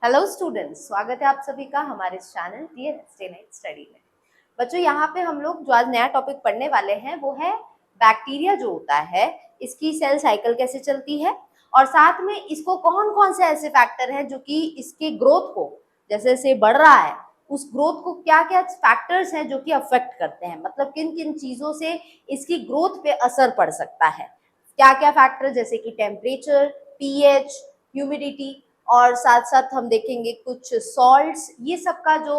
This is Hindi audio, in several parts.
हेलो स्टूडेंट्स, स्वागत है आप सभी का हमारे इस चैनल डे नाइट स्टडी में। बच्चों, यहाँ पे हम लोग जो आज नया टॉपिक पढ़ने वाले हैं वो है बैक्टीरिया जो होता है, इसकी सेल साइकिल कैसे चलती है और साथ में इसको कौन कौन से ऐसे फैक्टर हैं जो कि इसके ग्रोथ को, जैसे जैसे बढ़ रहा है उस ग्रोथ को क्या क्या फैक्टर्स हैं जो कि अफेक्ट करते हैं, मतलब किन किन चीजों से इसकी ग्रोथ पे असर पड़ सकता है। क्या क्या फैक्टर, जैसे कि टेम्परेचर, पीएच, ह्यूमिडिटी और साथ साथ हम देखेंगे कुछ सॉल्ट्स, ये सब का जो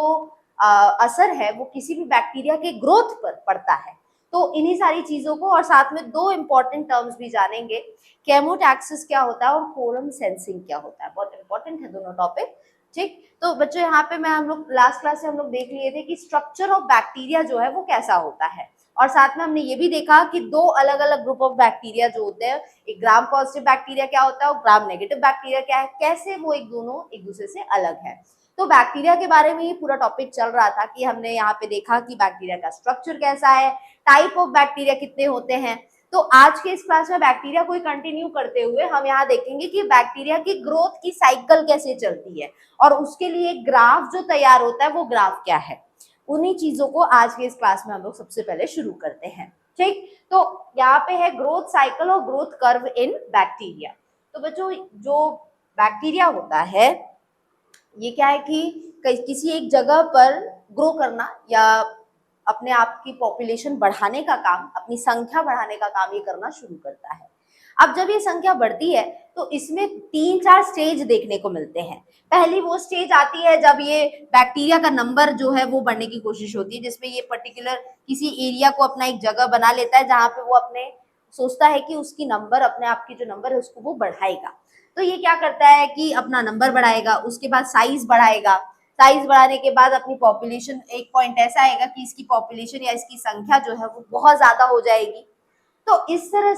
असर है वो किसी भी बैक्टीरिया के ग्रोथ पर पड़ता है। तो इन्हीं सारी चीजों को और साथ में दो इंपॉर्टेंट टर्म्स भी जानेंगे, केमोटैक्सिस क्या होता है और कोरम सेंसिंग क्या होता है। बहुत इंपॉर्टेंट है दोनों टॉपिक। ठीक, तो बच्चों यहाँ पे हम लोग लास्ट क्लास से हम लोग देख लिए थे कि स्ट्रक्चर ऑफ बैक्टीरिया जो है वो कैसा होता है, और साथ में हमने ये भी देखा कि दो अलग अलग ग्रुप ऑफ बैक्टीरिया जो होते हैं, एक ग्राम पॉजिटिव बैक्टीरिया क्या होता है और ग्राम नेगेटिव बैक्टीरिया क्या है, कैसे वो एक दोनों एक दूसरे से अलग है। तो बैक्टीरिया के बारे में ही पूरा टॉपिक चल रहा था कि हमने यहाँ पे देखा कि बैक्टीरिया का स्ट्रक्चर कैसा है, टाइप ऑफ बैक्टीरिया कितने होते हैं। तो आज के इस क्लास में बैक्टीरिया को कंटिन्यू करते हुए हम यहाँ देखेंगे कि बैक्टीरिया की ग्रोथ की साइकिल कैसे चलती है और उसके लिए ग्राफ जो तैयार होता है वो ग्राफ क्या है। उन्हीं चीजों को आज के इस क्लास में हम लोग सबसे पहले शुरू करते हैं। ठीक, तो यहाँ पे है ग्रोथ साइकिल और ग्रोथ कर्व इन बैक्टीरिया। तो बच्चों, जो बैक्टीरिया होता है ये क्या है कि किसी एक जगह पर ग्रो करना या अपने आप की पॉपुलेशन बढ़ाने का काम, अपनी संख्या बढ़ाने का काम ये करना शुरू करता है। अब जब ये संख्या बढ़ती है तो इसमें 3-4 स्टेज देखने को मिलते हैं। पहली वो स्टेज आती है जब ये बैक्टीरिया का नंबर जो है वो बढ़ने की कोशिश होती है, जिसमें ये पर्टिकुलर किसी एरिया को अपना एक जगह बना लेता है जहां पे वो अपने सोचता है कि उसकी नंबर, अपने आप की जो नंबर है उसको वो बढ़ाएगा। तो ये क्या करता है कि अपना नंबर बढ़ाएगा, उसके बाद साइज बढ़ाएगा, साइज बढ़ाने के बाद अपनी पॉपुलेशन, एक पॉइंट ऐसा आएगा कि इसकी पॉपुलेशन या इसकी संख्या जो है वो बहुत ज्यादा हो जाएगी। तो इस तरह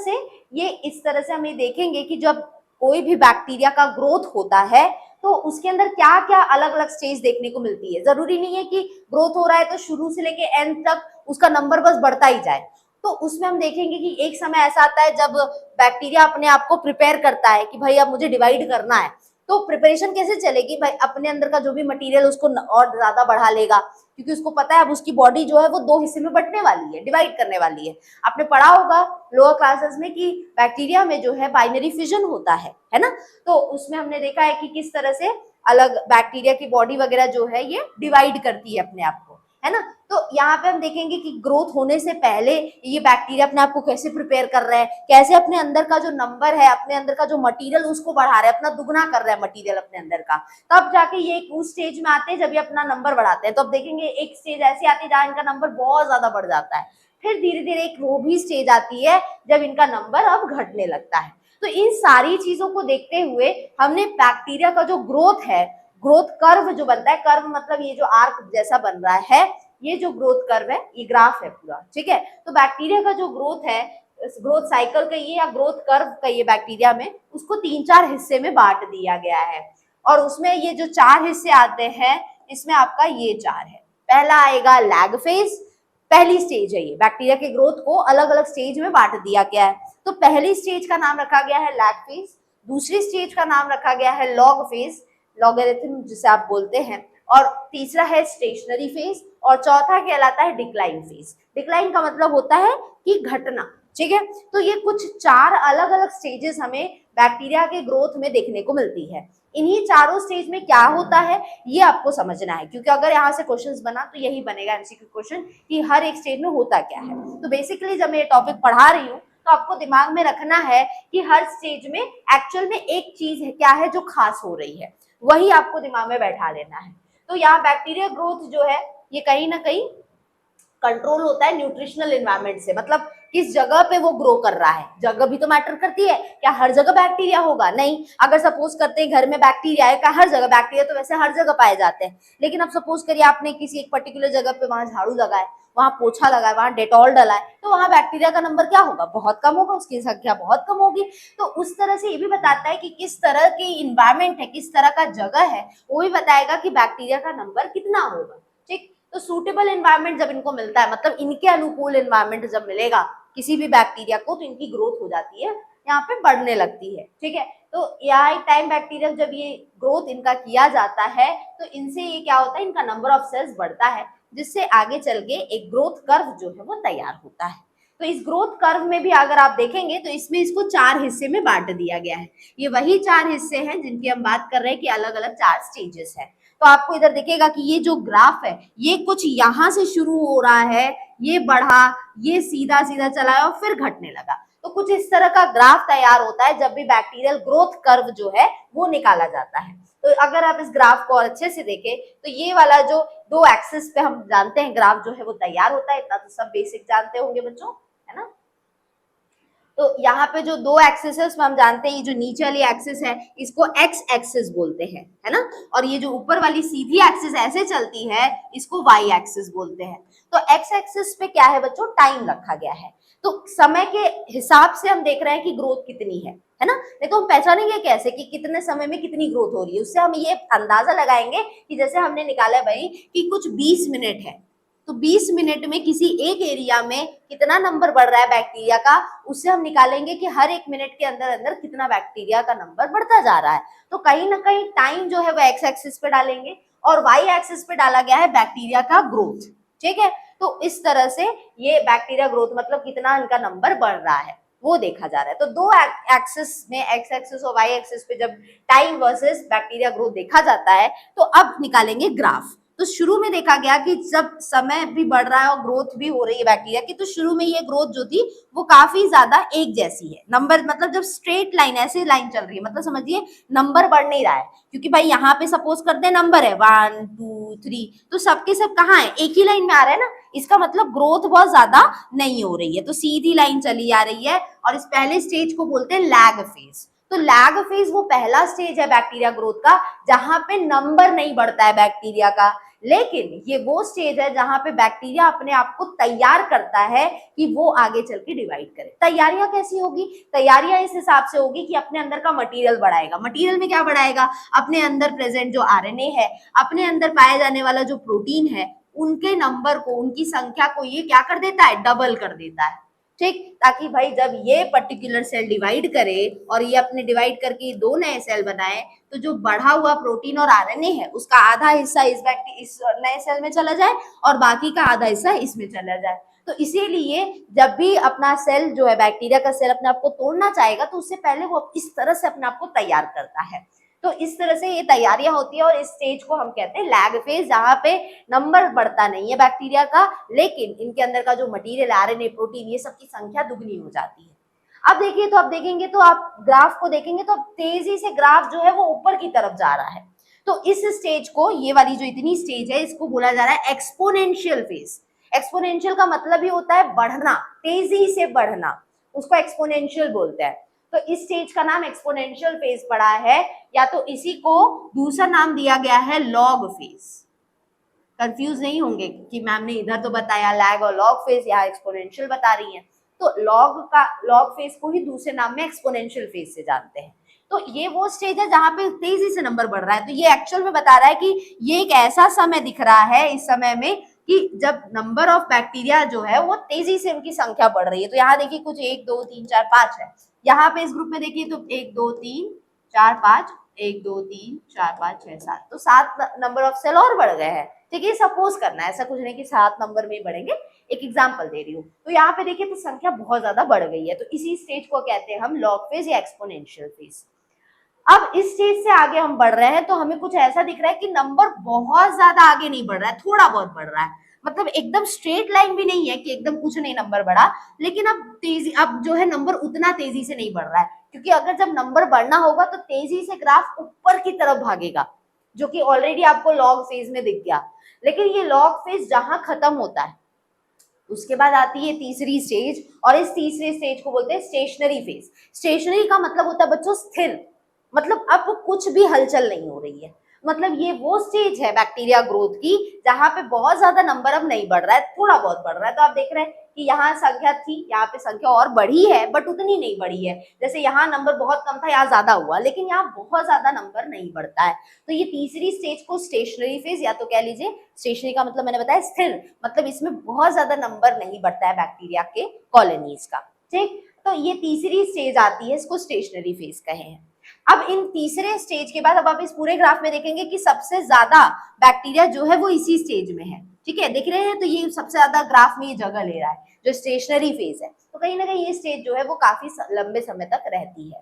से हम ये देखेंगे कि जब कोई भी बैक्टीरिया का ग्रोथ होता है तो उसके अंदर क्या क्या अलग अलग स्टेज देखने को मिलती है। जरूरी नहीं है कि ग्रोथ हो रहा है तो शुरू से लेके एंड तक उसका नंबर बस बढ़ता ही जाए। तो उसमें हम देखेंगे कि एक समय ऐसा आता है जब बैक्टीरिया अपने आप को प्रिपेयर करता है कि भाई अब मुझे डिवाइड करना है। तो प्रिपरेशन कैसे चलेगी भाई, अपने अंदर का जो भी मटेरियल उसको और ज्यादा बढ़ा लेगा, क्योंकि उसको पता है अब उसकी बॉडी जो है वो दो हिस्से में बंटने वाली है, डिवाइड करने वाली है। आपने पढ़ा होगा लोअर क्लासेस में कि बैक्टीरिया में जो है बाइनरी फिजन होता है ना। तो उसमें हमने देखा है कि किस तरह से अलग बैक्टीरिया की बॉडी वगैरह जो है ये डिवाइड करती है अपने आप को, है ना। तो यहाँ पे हम देखेंगे कि ग्रोथ होने से पहले ये बैक्टीरिया अपने आप को कैसे प्रिपेयर कर रहा है, कैसे अपने अंदर का जो नंबर है, अपने अंदर का जो मटेरियल उसको बढ़ा रहा है, अपना दुगना कर रहा है मटेरियल अपने अंदर का। तब जाके ये उस स्टेज में आते हैं जब ये अपना नंबर बढ़ाते हैं। तो अब देखेंगे एक स्टेज ऐसी आती है जहां इनका नंबर बहुत ज्यादा बढ़ जाता है, फिर धीरे धीरे एक वो भी स्टेज आती है जब इनका नंबर अब घटने लगता है। तो इन सारी चीजों को देखते हुए हमने बैक्टीरिया का जो ग्रोथ है, ग्रोथ कर्व जो बनता है, कर्व मतलब ये जो आर्क जैसा बन रहा है, ये जो ग्रोथ कर्व है ये ग्राफ है पूरा। ठीक है, तो बैक्टीरिया का जो ग्रोथ है, ग्रोथ साइकिल कहिए या ग्रोथ कर्व कहिए बैक्टीरिया में, उसको 3-4 हिस्से में बांट दिया गया है। और उसमें ये जो 4 हिस्से आते हैं, इसमें आपका ये 4 है। पहला आएगा लैग फेज, पहली स्टेज है ये। बैक्टीरिया के ग्रोथ को अलग अलग स्टेज में बांट दिया गया है। तो पहली स्टेज का नाम रखा गया है लैग फेज, दूसरी स्टेज का नाम रखा गया है लॉग फेज, लॉगरिथम जिसे आप बोलते हैं, और तीसरा है स्टेशनरी फेज, और चौथा कहलाता है डिक्लाइन फेज। डिक्लाइन का मतलब होता है कि घटना। ठीक है, तो ये कुछ 4 अलग अलग स्टेजेस हमें बैक्टीरिया के ग्रोथ में देखने को मिलती है। इन्हीं चारों स्टेज में क्या होता है ये आपको समझना है, क्योंकि अगर यहाँ से क्वेश्चंस बना तो यही बनेगा एमसीक्यू क्वेश्चन कि हर एक स्टेज में होता क्या है। तो बेसिकली जब मैं ये टॉपिक पढ़ा रही हूँ तो आपको दिमाग में रखना है कि हर स्टेज में एक्चुअल में एक चीज है क्या है जो खास हो रही है, वही आपको दिमाग में बैठा लेना है। तो यहाँ बैक्टीरिया ग्रोथ जो है ये कहीं ना कहीं कंट्रोल होता है न्यूट्रिशनल एनवायरनमेंट से, मतलब किस जगह पे वो ग्रो कर रहा है। जगह भी तो मैटर करती है, क्या हर जगह बैक्टीरिया होगा? नहीं। अगर सपोज करते हैं घर में बैक्टीरिया है, क्या हर जगह बैक्टीरिया? तो वैसे हर जगह पाए जाते हैं, लेकिन अब सपोज करिए आपने किसी एक पर्टिकुलर जगह पे वहां झाड़ू लगाए, वहां पोछा लगाए, वहां डेटॉल डलाए, तो वहां बैक्टीरिया का नंबर क्या होगा? बहुत कम होगा, उसकी संख्या बहुत कम होगी। तो उस तरह से ये भी बताता है कि किस तरह की इन्वायरमेंट है, किस तरह का जगह है, वो भी बताएगा कि बैक्टीरिया का नंबर कितना होगा। ठीक, तो सूटेबल एनवायरनमेंट जब इनको मिलता है, मतलब इनके अनुकूल एनवायरनमेंट जब मिलेगा किसी भी बैक्टीरिया को, तो इनकी ग्रोथ हो जाती है, यहाँ पे बढ़ने लगती है। ठीक है, तो यहाँ एक टाइम बैक्टीरियल जब ये ग्रोथ इनका किया जाता है तो इनसे ये क्या होता है, इनका नंबर ऑफ सेल्स बढ़ता है, जिससे आगे चल के एक ग्रोथ कर्व जो है वो तैयार होता है। तो इस ग्रोथ कर्व में भी अगर आप देखेंगे तो इसमें इसको 4 हिस्से में बांट दिया गया है। ये वही 4 हिस्से हैं जिनकी हम बात कर रहे हैं कि अलग अलग 4 स्टेजेस है। तो आपको इधर दिखेगा कि ये जो ग्राफ है ये कुछ यहाँ से शुरू हो रहा है, ये बढ़ा, ये सीधा सीधा चला और फिर घटने लगा। तो कुछ इस तरह का ग्राफ तैयार होता है जब भी बैक्टीरियल ग्रोथ कर्व जो है वो निकाला जाता है। तो अगर आप इस ग्राफ को अच्छे से देखें तो ये वाला जो 2 एक्सिस पे हम जानते हैं ग्राफ जो है वो तैयार होता है, इतना तो सब बेसिक जानते होंगे बच्चों, है ना। तो यहाँ पे जो 2 एक्सिस है उसमें हम जानते हैं ये जो नीचे वाली एक्सिस है इसको एक्स एक्सिस बोलते हैं, है ना, और ये जो ऊपर वाली सीधी एक्सिस ऐसे चलती है इसको वाई एक्सिस बोलते हैं। तो एक्स एक्सिस पे क्या है बच्चों, टाइम रखा गया है। तो समय के हिसाब से हम देख रहे हैं कि ग्रोथ कितनी है ना। नहीं तो हम पहचानेंगे कैसे कि कितने समय में कितनी ग्रोथ हो रही है, उससे हम ये अंदाजा लगाएंगे कि जैसे हमने निकाला है भाई कि कुछ 20 मिनट है, तो 20 मिनट में किसी एक एरिया में कितना नंबर बढ़ रहा है बैक्टीरिया का, उससे हम निकालेंगे कि हर 1 मिनट के अंदर अंदर कितना बैक्टीरिया का नंबर बढ़ता जा रहा है। तो कहीं ना कहीं टाइम जो है वो एक्स एक्सिस पे डालेंगे और वाई एक्सिस पे डाला गया है बैक्टीरिया का ग्रोथ। ठीक है, तो इस तरह से ये बैक्टीरिया ग्रोथ मतलब कितना इनका नंबर बढ़ रहा है वो देखा जा रहा है। तो 2 एक्सिस में, एक्स एक्सिस और वाई एक्सिस पे जब टाइम वर्सेस बैक्टीरिया ग्रोथ देखा जाता है तो अब निकालेंगे ग्राफ। तो शुरू में देखा गया कि जब समय भी बढ़ रहा है और ग्रोथ भी हो रही है बैक्टीरिया की, तो शुरू में ये ग्रोथ जो थी वो काफी ज्यादा एक जैसी है। नंबर मतलब जब स्ट्रेट लाइन ऐसे लाइन चल रही है मतलब समझिए नंबर बढ़ नहीं रहा है, क्योंकि भाई यहाँ पे सपोज करते हैं नंबर है 1 2 3, तो सबके सब कहाँ है, एक ही लाइन में आ रहा है ना, इसका मतलब ग्रोथ बहुत ज्यादा नहीं हो रही है, तो सीधी लाइन चली आ रही है। और इस पहले स्टेज को बोलते हैं लैग फेज। तो लैग फेज वो पहला स्टेज है बैक्टीरिया ग्रोथ का जहां पे नंबर नहीं बढ़ता है बैक्टीरिया का, लेकिन ये वो स्टेज है जहां पे बैक्टीरिया अपने आप को तैयार करता है कि वो आगे चल के डिवाइड करे। तैयारियां कैसी होगी, तैयारियां इस हिसाब से होगी कि अपने अंदर का मटेरियल बढ़ाएगा। मटेरियल में क्या बढ़ाएगा, अपने अंदर प्रेजेंट जो आरएनए है, अपने अंदर पाया जाने वाला जो प्रोटीन है, उनके नंबर को, उनकी संख्या को ये क्या कर देता है, डबल कर देता है। ठीक, ताकि भाई जब ये पर्टिकुलर सेल डिवाइड करे और ये अपने डिवाइड करके 2 नए सेल बनाए तो जो बढ़ा हुआ प्रोटीन और आरएनए है उसका आधा हिस्सा इस नए सेल में चला जाए और बाकी का आधा हिस्सा इसमें चला जाए। तो इसीलिए जब भी अपना सेल जो है बैक्टीरिया का सेल अपने आप को तोड़ना चाहेगा तो उससे पहले वो इस तरह से अपने आप को तैयार करता है। तो इस तरह से ये तैयारियां होती है और इस स्टेज को हम कहते हैं लैग फेज, जहां पे नंबर बढ़ता नहीं है बैक्टीरिया का, लेकिन इनके अंदर का जो मटेरियल आरएनए प्रोटीन ये सब की संख्या दुगनी हो जाती है। अब देखिए, तो अब देखेंगे तो आप ग्राफ को देखेंगे तो तेजी से ग्राफ जो है वो ऊपर की तरफ जा रहा है। तो इस स्टेज को, ये वाली जो इतनी स्टेज है, इसको बोला जा रहा है एक्सपोनेंशियल फेज। एक्सपोनेंशियल का मतलब ही होता है बढ़ना, तेजी से बढ़ना, उसको एक्सपोनेंशियल बोलते हैं। तो इस स्टेज का नाम एक्सपोनेंशियल फेज पड़ा है, या तो इसी को दूसरा नाम दिया गया है लॉग फेज। कंफ्यूज नहीं होंगे कि मैम ने इधर तो बताया लैग और लॉग फेज, यहाँ एक्सपोनेंशियल बता रही हैं। तो लॉग फेज को ही दूसरे नाम में एक्सपोनेंशियल फेज से जानते हैं। तो ये वो स्टेज है जहां पे तेजी से नंबर बढ़ रहा है। तो ये एक्चुअल में बता रहा है कि ये एक ऐसा समय दिख रहा है इस समय में कि जब नंबर ऑफ बैक्टीरिया जो है वो तेजी से उनकी संख्या बढ़ रही है। तो यहाँ देखिए कुछ 1 2 3 4 5 है, यहाँ पे इस ग्रुप में देखिए तो 1 2 3 4 5, 1 2 3 4 5 6 7, तो 7 नंबर ऑफ सेल और बढ़ गए हैं। ठीक है, सपोज करना है, ऐसा कुछ नहीं कि 7 नंबर में ही बढ़ेंगे, एक एग्जांपल दे रही हूँ। तो यहाँ पे देखिए तो संख्या बहुत ज्यादा बढ़ गई है, तो इसी स्टेज को कहते हैं हम लॉग फेज या एक्सपोनेंशियल फेज। अब इस स्टेज से आगे हम बढ़ रहे हैं तो हमें कुछ ऐसा दिख रहा है कि नंबर बहुत ज्यादा आगे नहीं बढ़ रहा है, थोड़ा बहुत बढ़ रहा है, मतलब एकदम स्ट्रेट लाइन भी नहीं है कि एकदम कुछ नहीं नंबर बढ़ा, लेकिन अब जो है नंबर उतना तेजी से नहीं बढ़ रहा है, क्योंकि अगर जब नंबर बढ़ना होगा तो तेजी से ग्राफ ऊपर की तरफ भागेगा, जो कि ऑलरेडी आपको लॉग फेज में दिख गया। लेकिन ये लॉग फेज जहां खत्म होता है उसके बाद आती है तीसरी स्टेज, और इस तीसरे स्टेज को बोलते हैं स्टेशनरी फेज। स्टेशनरी का मतलब होता है बच्चों स्थिर, मतलब अब कुछ भी हलचल नहीं हो रही है। मतलब ये वो स्टेज है बैक्टीरिया ग्रोथ की जहां पे बहुत ज्यादा नंबर अब नहीं बढ़ रहा है, थोड़ा बहुत बढ़ रहा है। तो आप देख रहे हैं कि यहाँ संख्या थी, यहाँ पे संख्या और बढ़ी है बट उतनी नहीं बढ़ी है। जैसे यहाँ नंबर बहुत कम था, यहाँ ज्यादा हुआ, लेकिन यहाँ बहुत ज्यादा नंबर नहीं बढ़ता है। तो ये तीसरी स्टेज को स्टेशनरी फेज या तो कह लीजिए, स्टेशनरी का मतलब मैंने बताया स्थिर, मतलब इसमें बहुत ज्यादा नंबर नहीं बढ़ता है बैक्टीरिया के कॉलोनीज का। ठीक, तो ये तीसरी स्टेज आती है, इसको स्टेशनरी फेज कहे हैं। अब इन तीसरे स्टेज के बाद अब आप इस पूरे ग्राफ में देखेंगे कि सबसे ज्यादा बैक्टीरिया जो है वो इसी स्टेज में है। ठीक है, देख रहे हैं, तो ये सबसे ज्यादा ग्राफ में ये जगह ले रहा है जो स्टेशनरी फेज है। तो कहीं ना कहीं ये स्टेज जो है वो काफी लंबे समय तक रहती है।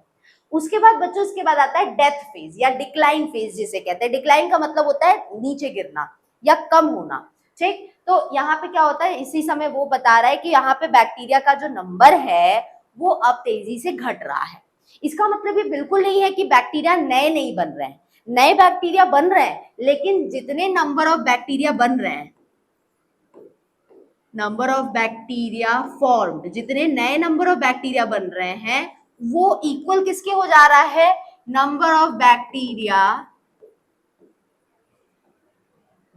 उसके बाद बच्चों इसके बाद आता है डेथ फेज या डिक्लाइन फेज जिसे कहते हैं। डिक्लाइन का मतलब होता है नीचे गिरना या कम होना। ठीक, तो यहाँ पे क्या होता है, इसी समय वो बता रहा है कि यहाँ पे बैक्टीरिया का जो नंबर है वो अब तेजी से घट रहा है। इसका मतलब ये बिल्कुल नहीं है कि बैक्टीरिया नए नहीं बन रहे हैं, नए बैक्टीरिया बन रहे हैं, लेकिन जितने नंबर ऑफ बैक्टीरिया बन रहे हैं, नंबर ऑफ बैक्टीरिया फॉर्म्ड, जितने नए नंबर ऑफ बैक्टीरिया बन रहे हैं वो इक्वल किसके हो जा रहा है, नंबर ऑफ बैक्टीरिया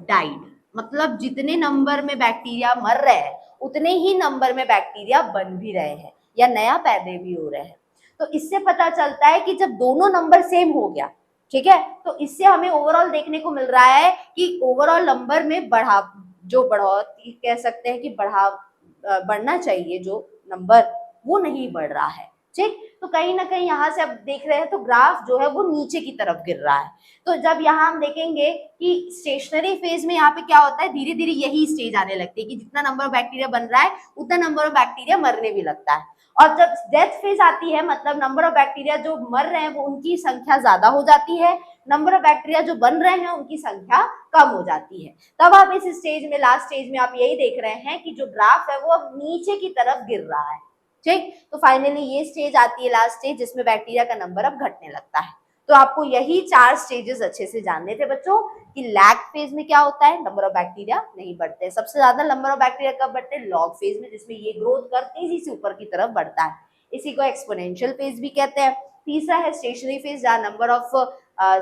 डाइड। मतलब जितने नंबर में बैक्टीरिया मर रहे हैं उतने ही नंबर में बैक्टीरिया बन भी रहे हैं या नया पैदा भी हो रहे हैं। तो इससे पता चलता है कि जब दोनों नंबर सेम हो गया, ठीक है, तो इससे हमें ओवरऑल देखने को मिल रहा है कि ओवरऑल नंबर में बढ़ोतरी कह सकते हैं कि बढ़ना चाहिए जो नंबर, वो नहीं बढ़ रहा है। ठीक, तो कहीं ना कहीं यहाँ से अब देख रहे हैं तो ग्राफ जो है वो नीचे की तरफ गिर रहा है। तो जब यहाँ हम देखेंगे कि स्टेशनरी फेज में यहाँ पे क्या होता है, धीरे धीरे यही स्टेज आने लगती है कि जितना नंबर ऑफ बैक्टीरिया बन रहा है उतना नंबर ऑफ बैक्टीरिया मरने भी लगता है। और जब डेथ फेज आती है, मतलब नंबर ऑफ बैक्टीरिया जो मर रहे हैं वो उनकी संख्या ज्यादा हो जाती है, नंबर ऑफ बैक्टीरिया जो बन रहे हैं उनकी संख्या कम हो जाती है। तब आप इस स्टेज में, लास्ट स्टेज में आप यही देख रहे हैं कि जो ग्राफ है वो अब नीचे की तरफ गिर रहा है। ठीक, तो फाइनली ये स्टेज आती है, लास्ट स्टेज, जिसमें बैक्टीरिया का नंबर अब घटने लगता है। तो आपको यही 4 स्टेजेस अच्छे से जानने थे बच्चों कि लैग फेज में क्या होता है, नंबर ऑफ बैक्टीरिया नहीं बढ़ते। सबसे ज्यादा नंबर ऑफ बैक्टीरिया कब बढ़ते हैं, लॉग फेज में, जिसमें ये ग्रोथ कर तेजी से ऊपर की तरफ बढ़ता है, इसी को एक्सपोनेंशियल फेज भी कहते हैं। तीसरा है स्टेशनरी फेज, जहाँ नंबर ऑफ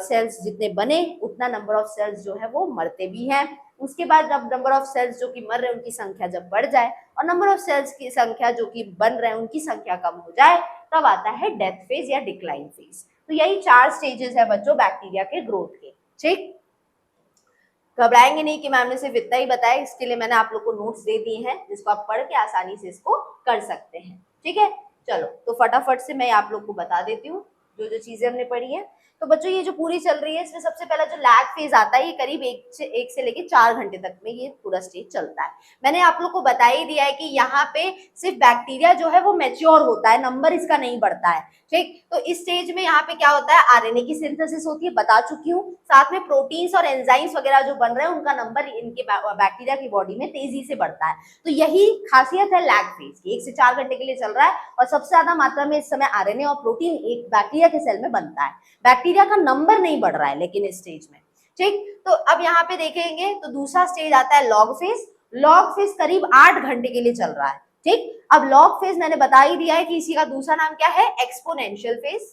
सेल्स जितने बने उतना नंबर ऑफ सेल्स जो है वो मरते भी हैं। उसके बाद जब नंबर ऑफ सेल्स जो कि मर रहे हैं उनकी संख्या जब बढ़ जाए और नंबर ऑफ सेल्स की संख्या जो कि बन रहे हैं उनकी संख्या कम हो जाए, तब आता है डेथ फेज या डिक्लाइन फेज। तो यही 4 स्टेजेस है बच्चों बैक्टीरिया के ग्रोथ के। ठीक, घबराएंगे नहीं कि मैम ने सिर्फ इतना ही बताया, इसके लिए मैंने आप लोग को नोट्स दे दिए हैं जिसको आप पढ़ के आसानी से इसको कर सकते हैं। ठीक है, चलो तो फटाफट से मैं आप लोग को बता देती हूँ जो जो चीजें हमने पढ़ी है। तो बच्चों ये जो पूरी चल रही है इसमें सबसे पहला जो लैग फेज आता है ये करीब 1 से लेके 4 घंटे तक में ये पूरा स्टेज चलता है। मैंने आप लोग को बता ही दिया है कि यहाँ पे सिर्फ बैक्टीरिया जो है वो मैच्योर होता है, नंबर इसका नहीं बढ़ता है। ठीक, तो इस स्टेज में यहाँ पे क्या होता है, आरएनए की सिंथेसिस होती है, बता चुकी हूँ, साथ में प्रोटीन्स और एंजाइम्स वगैरह जो बन रहे हैं उनका नंबर इनके बैक्टीरिया की बॉडी में तेजी से बढ़ता है। तो यही खासियत है लैग फेज की, 1 से 4 घंटे के लिए चल रहा है और सबसे ज्यादा मात्रा में इस समय आरएनए और प्रोटीन एक बैक्टीरिया के सेल में बनता है। बैक्टीरिया का नंबर नहीं बढ़ रहा है लेकिन इस स्टेज में। ठीक, तो अब यहाँ पे देखेंगे तो दूसरा स्टेज आता है लॉग फेज। लॉग फेज करीब 8 घंटे के लिए चल रहा है। ठीक, अब लॉग फेज मैंने बता ही दिया है कि इसी का दूसरा नाम क्या है, एक्सपोनेंशियल फेज।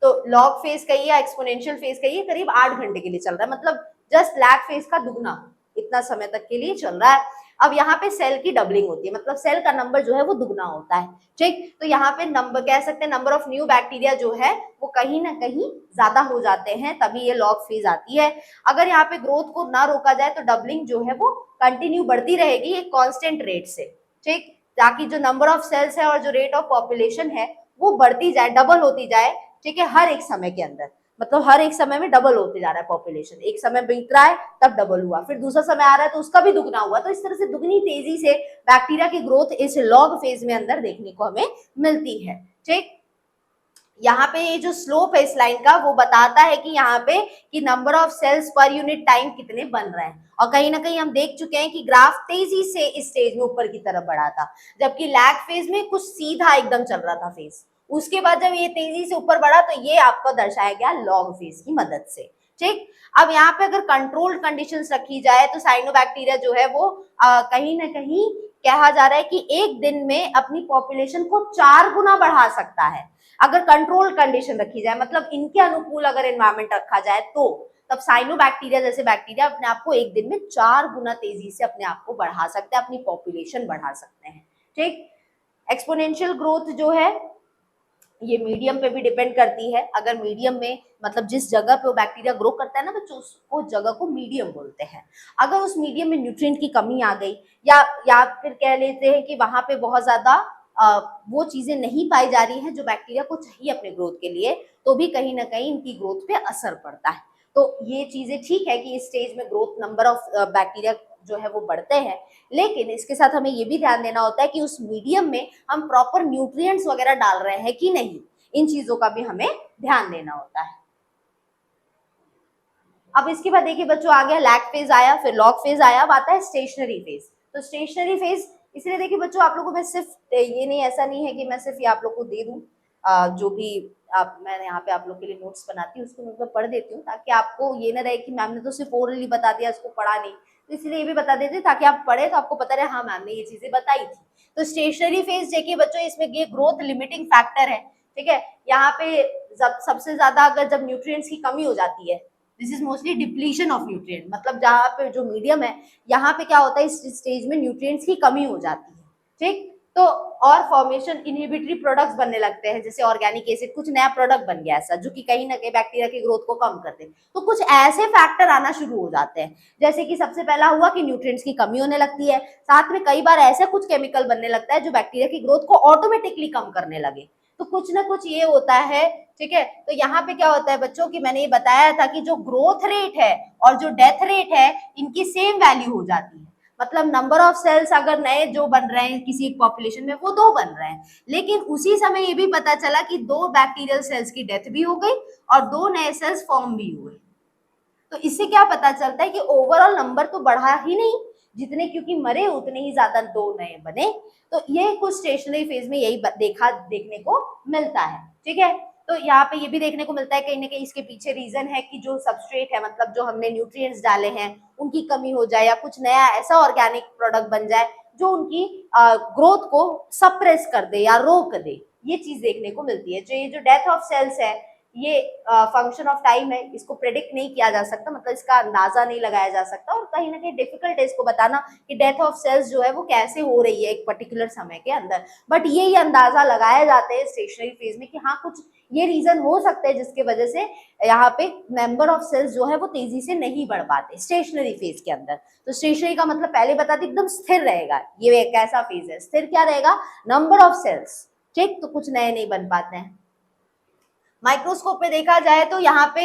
तो लॉग फेज कहिए या एक्सपोनेंशियल फेज कहिए, करीब 8 घंटे के लिए चल रहा है, मतलब जस्ट लैग फेज का दुगना इतना समय तक के लिए चल रहा है। अब यहाँ पे सेल की डबलिंग होती है, मतलब सेल का नंबर जो है वो दुगना होता है। ठीक, तो यहाँ पे नंबर कह सकते हैं नंबर ऑफ न्यू बैक्टीरिया जो है वो कहीं ना कहीं ज्यादा हो जाते हैं, तभी ये लॉग फेज आती है। अगर यहाँ पे ग्रोथ को ना रोका जाए तो डबलिंग जो है वो कंटिन्यू बढ़ती रहेगी एक कांस्टेंट रेट से। ठीक, ताकि जो नंबर ऑफ सेल्स है और जो रेट ऑफ पॉपुलेशन है वो बढ़ती जाए, डबल होती जाए। ठीक है, हर एक समय के अंदर, मतलब हर एक समय में डबल होते जा रहा है पॉपुलेशन, एक समय बीत रहा है तब डबल हुआ, फिर दूसरा समय आ रहा है तो उसका भी दुगना हुआ। तो इस तरह से दुगनी तेजी से बैक्टीरिया की ग्रोथ इस लॉग फेज में अंदर देखने को हमें मिलती है। ठीक, यहाँ पे ये जो स्लोप है इस लाइन का वो बताता है कि यहाँ पे कि number of cells per unit time कितने बन रहे हैं, और कहीं ना कहीं हम देख चुके हैं कि ग्राफ तेजी से इस स्टेज में ऊपर की तरफ बढ़ा था, जबकि लैग फेज में कुछ सीधा एकदम चल रहा था फेज। उसके बाद जब ये तेजी से ऊपर बढ़ा तो ये आपको दर्शाया गया लॉग फेज की मदद से। ठीक, अब यहाँ पे अगर कंट्रोल्ड कंडीशंस रखी जाए तो साइनोबैक्टीरिया जो है वो कहीं ना कहीं कहा जा रहा है कि एक दिन में अपनी पॉपुलेशन को 4 गुना बढ़ा सकता है अगर कंट्रोल कंडीशन रखी जाए, मतलब इनके अनुकूल अगर एनवायरमेंट रखा जाए तो तब साइनोबैक्टीरिया जैसे बैक्टीरिया अपने आप को एक दिन में 4 गुना तेजी से अपने आप को बढ़ा सकते हैं, अपनी पॉपुलेशन बढ़ा सकते हैं। ठीक, एक्सपोनेंशियल ग्रोथ जो है ये मीडियम पे भी डिपेंड करती है। अगर मीडियम में मतलब जिस जगह पे वो बैक्टीरिया ग्रो करता है ना बच्चों, उसको जगह को मीडियम बोलते हैं। अगर उस मीडियम में न्यूट्रिएंट की कमी आ गई या फिर कह लेते हैं कि वहां पे बहुत ज्यादा वो चीजें नहीं पाई जा रही हैं जो बैक्टीरिया को चाहिए अपने ग्रोथ के लिए, तो भी कहीं ना कहीं इनकी ग्रोथ पे असर पड़ता है। तो ये चीजें ठीक है कि इस स्टेज में ग्रोथ नंबर ऑफ बैक्टीरिया जो है वो बढ़ते हैं, लेकिन इसके साथ हमें ये भी ध्यान देना होता है कि उस मीडियम में हम प्रॉपर न्यूट्रिएंट्स वगैरह डाल रहे हैं कि नहीं, इन चीजों का भी हमें ध्यान देना होता है। अब इसके बाद देखिए बच्चों, आ गया लैग फेज आया, फिर लॉग फेज आया, अब आता है स्टेशनरी फेज। तो स्टेशनरी फेज इसलिए देखिए बच्चों, आप लोगों को मैं सिर्फ ये नहीं, ऐसा नहीं है कि मैं सिर्फ ये आप लोग को दे दूं, जो भी मैंने यहाँ पे आप लोग के लिए नोट्स बनाती हूँ उसको मैं पढ़ देती हूँ, ताकि आपको ये ना रहे कि मैम ने तो सिर्फ ओरली बता दिया, उसको पढ़ा नहीं। तो इसलिए ये भी बता देती हूँ ताकि आप पढ़े तो आपको पता रहे हाँ मैम ने ये चीजें बताई थी। तो स्टेशनरी फेज देखिए बच्चों, इसमें ये ग्रोथ लिमिटिंग फैक्टर है। ठीक है, यहाँ पे सबसे ज्यादा अगर जब न्यूट्रिएंट्स की कमी हो जाती है, this is mostly depletion of nutrient, मतलब जहाँ पे जो मीडियम है यहाँ पे क्या होता है, इस स्टेज में न्यूट्रिएंट्स की कमी हो जाती है। ठीक, तो और फॉर्मेशन इनहिबिटरी प्रोडक्ट्स बनने लगते हैं, जैसे ऑर्गेनिक एसिड, कुछ नया प्रोडक्ट बन गया ऐसा जो कि कहीं ना कहीं बैक्टीरिया की ग्रोथ को कम करते हैं। तो कुछ ऐसे फैक्टर आना शुरू हो जाते हैं, जैसे कि सबसे पहला हुआ कि न्यूट्रिएंट्स की कमी होने लगती है, साथ में कई बार ऐसे कुछ केमिकल बनने लगता है जो बैक्टीरिया की ग्रोथ को ऑटोमेटिकली कम करने लगे। तो कुछ ना कुछ ये होता है। ठीक है, तो यहाँ पे क्या होता है बच्चों की, मैंने ये बताया था कि जो ग्रोथ रेट है और जो डेथ रेट है इनकी सेम वैल्यू हो जाती है। मतलब नंबर ऑफ सेल्स अगर नए जो बन रहे हैं किसी एक पॉपुलेशन में वो 2 बन रहे हैं, लेकिन उसी समय ये भी पता चला कि 2 बैक्टीरियल सेल्स की डेथ भी हो गई और 2 नए सेल्स फॉर्म भी हुए। तो इससे क्या पता चलता है कि ओवरऑल नंबर तो बढ़ा ही नहीं, जितने क्योंकि मरे उतने ही ज्यादा 2 नए बने। तो ये कुछ स्टेशनरी फेज में यही देखने को मिलता है। ठीक है, तो यहाँ पे ये भी देखने को मिलता है कहीं ना कहीं इसके पीछे रीजन है कि जो सबस्ट्रेट है, मतलब जो हमने न्यूट्रिएंट्स डाले हैं उनकी कमी हो जाए, या कुछ नया ऐसा ऑर्गेनिक प्रोडक्ट बन जाए जो उनकी ग्रोथ को सप्रेस कर दे या रोक दे। ये चीज देखने को मिलती है। जो ये जो डेथ ऑफ सेल्स है, ये फंक्शन ऑफ टाइम है, इसको प्रेडिक्ट नहीं किया जा सकता, मतलब इसका अंदाजा नहीं लगाया जा सकता, और कहीं ना कहीं डिफिकल्ट है इसको बताना कि डेथ ऑफ सेल्स जो है वो कैसे हो रही है एक पर्टिकुलर समय के अंदर। बट ये अंदाजा लगाए जाते हैं स्टेशनरी फेज में कि हाँ कुछ ये रीजन हो सकते हैं जिसके वजह से यहाँ पे नंबर ऑफ सेल्स जो है वो तेजी से नहीं बढ़ पाते स्टेशनरी फेज के अंदर। तो स्टेशनरी का मतलब पहले बता दी एकदम स्थिर रहेगा, ये एक ऐसा फेज है। स्थिर क्या रहेगा, नंबर ऑफ सेल्स। ठीक, तो कुछ नए नहीं बन पाते हैं। माइक्रोस्कोप में देखा जाए तो यहाँ पे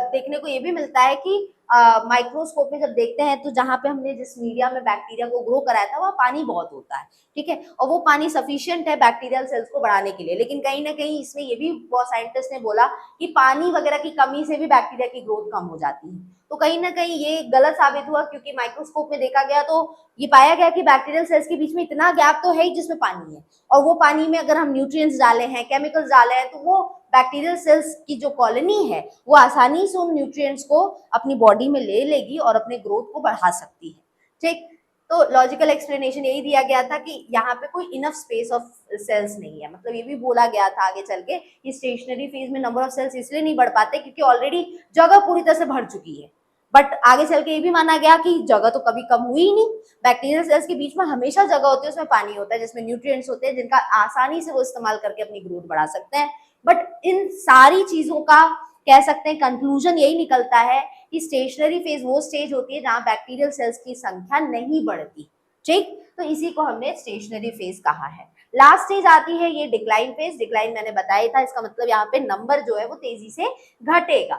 देखने को ये भी मिलता है कि माइक्रोस्कोप में जब देखते हैं तो जहाँ पे हमने जिस मीडिया में बैक्टीरिया को ग्रो कराया था वहाँ पानी बहुत होता है। ठीक है, और वो पानी सफिशिएंट है बैक्टीरियल सेल्स को बढ़ाने के लिए, लेकिन कहीं ना कहीं इसमें ये भी बहुत साइंटिस्ट ने बोला कि पानी वगैरह की कमी से भी बैक्टीरिया की ग्रोथ कम हो जाती है। तो कहीं ना कहीं ये गलत साबित हुआ, क्योंकि माइक्रोस्कोप में देखा गया तो ये पाया गया कि बैक्टीरियल सेल्स के बीच में इतना गैप तो है ही जिसमें पानी है, और वो पानी में अगर हम न्यूट्रिएंट्स डाले हैं, केमिकल्स डाले हैं, तो वो बैक्टीरियल सेल्स की जो कॉलोनी है वो आसानी से उन न्यूट्रिएंट्स को अपनी बॉडी में ले लेगी और अपने ग्रोथ को बढ़ा सकती है। ठीक, तो लॉजिकल एक्सप्लेनेशन यही दिया गया था कि यहाँ पे कोई इनफ स्पेस ऑफ सेल्स नहीं है। मतलब ये भी बोला गया था आगे चल के कि स्टेशनरी फेज में नंबर ऑफ सेल्स इसलिए नहीं बढ़ पाते क्योंकि ऑलरेडी जगह पूरी तरह से भर चुकी है। बट आगे चल के ये भी माना गया कि जगह तो कभी कम हुई ही नहीं, बैक्टीरियल सेल्स के बीच में हमेशा जगह होती है, उसमें पानी होता है, जिसमें न्यूट्रिएंट्स होते हैं जिनका आसानी से वो इस्तेमाल करके अपनी ग्रोथ बढ़ा सकते हैं। बट इन सारी चीजों का कह सकते हैं कंक्लूजन यही निकलता है कि स्टेशनरी फेज वो स्टेज होती है जहां बैक्टीरियल सेल्स की संख्या नहीं बढ़ती। ठीक, तो इसी को हमने स्टेशनरी फेज कहा है। लास्ट स्टेज आती है ये डिक्लाइन फेज। डिक्लाइन मैंने बताया था, इसका मतलब यहाँ पे नंबर जो है वो तेजी से घटेगा।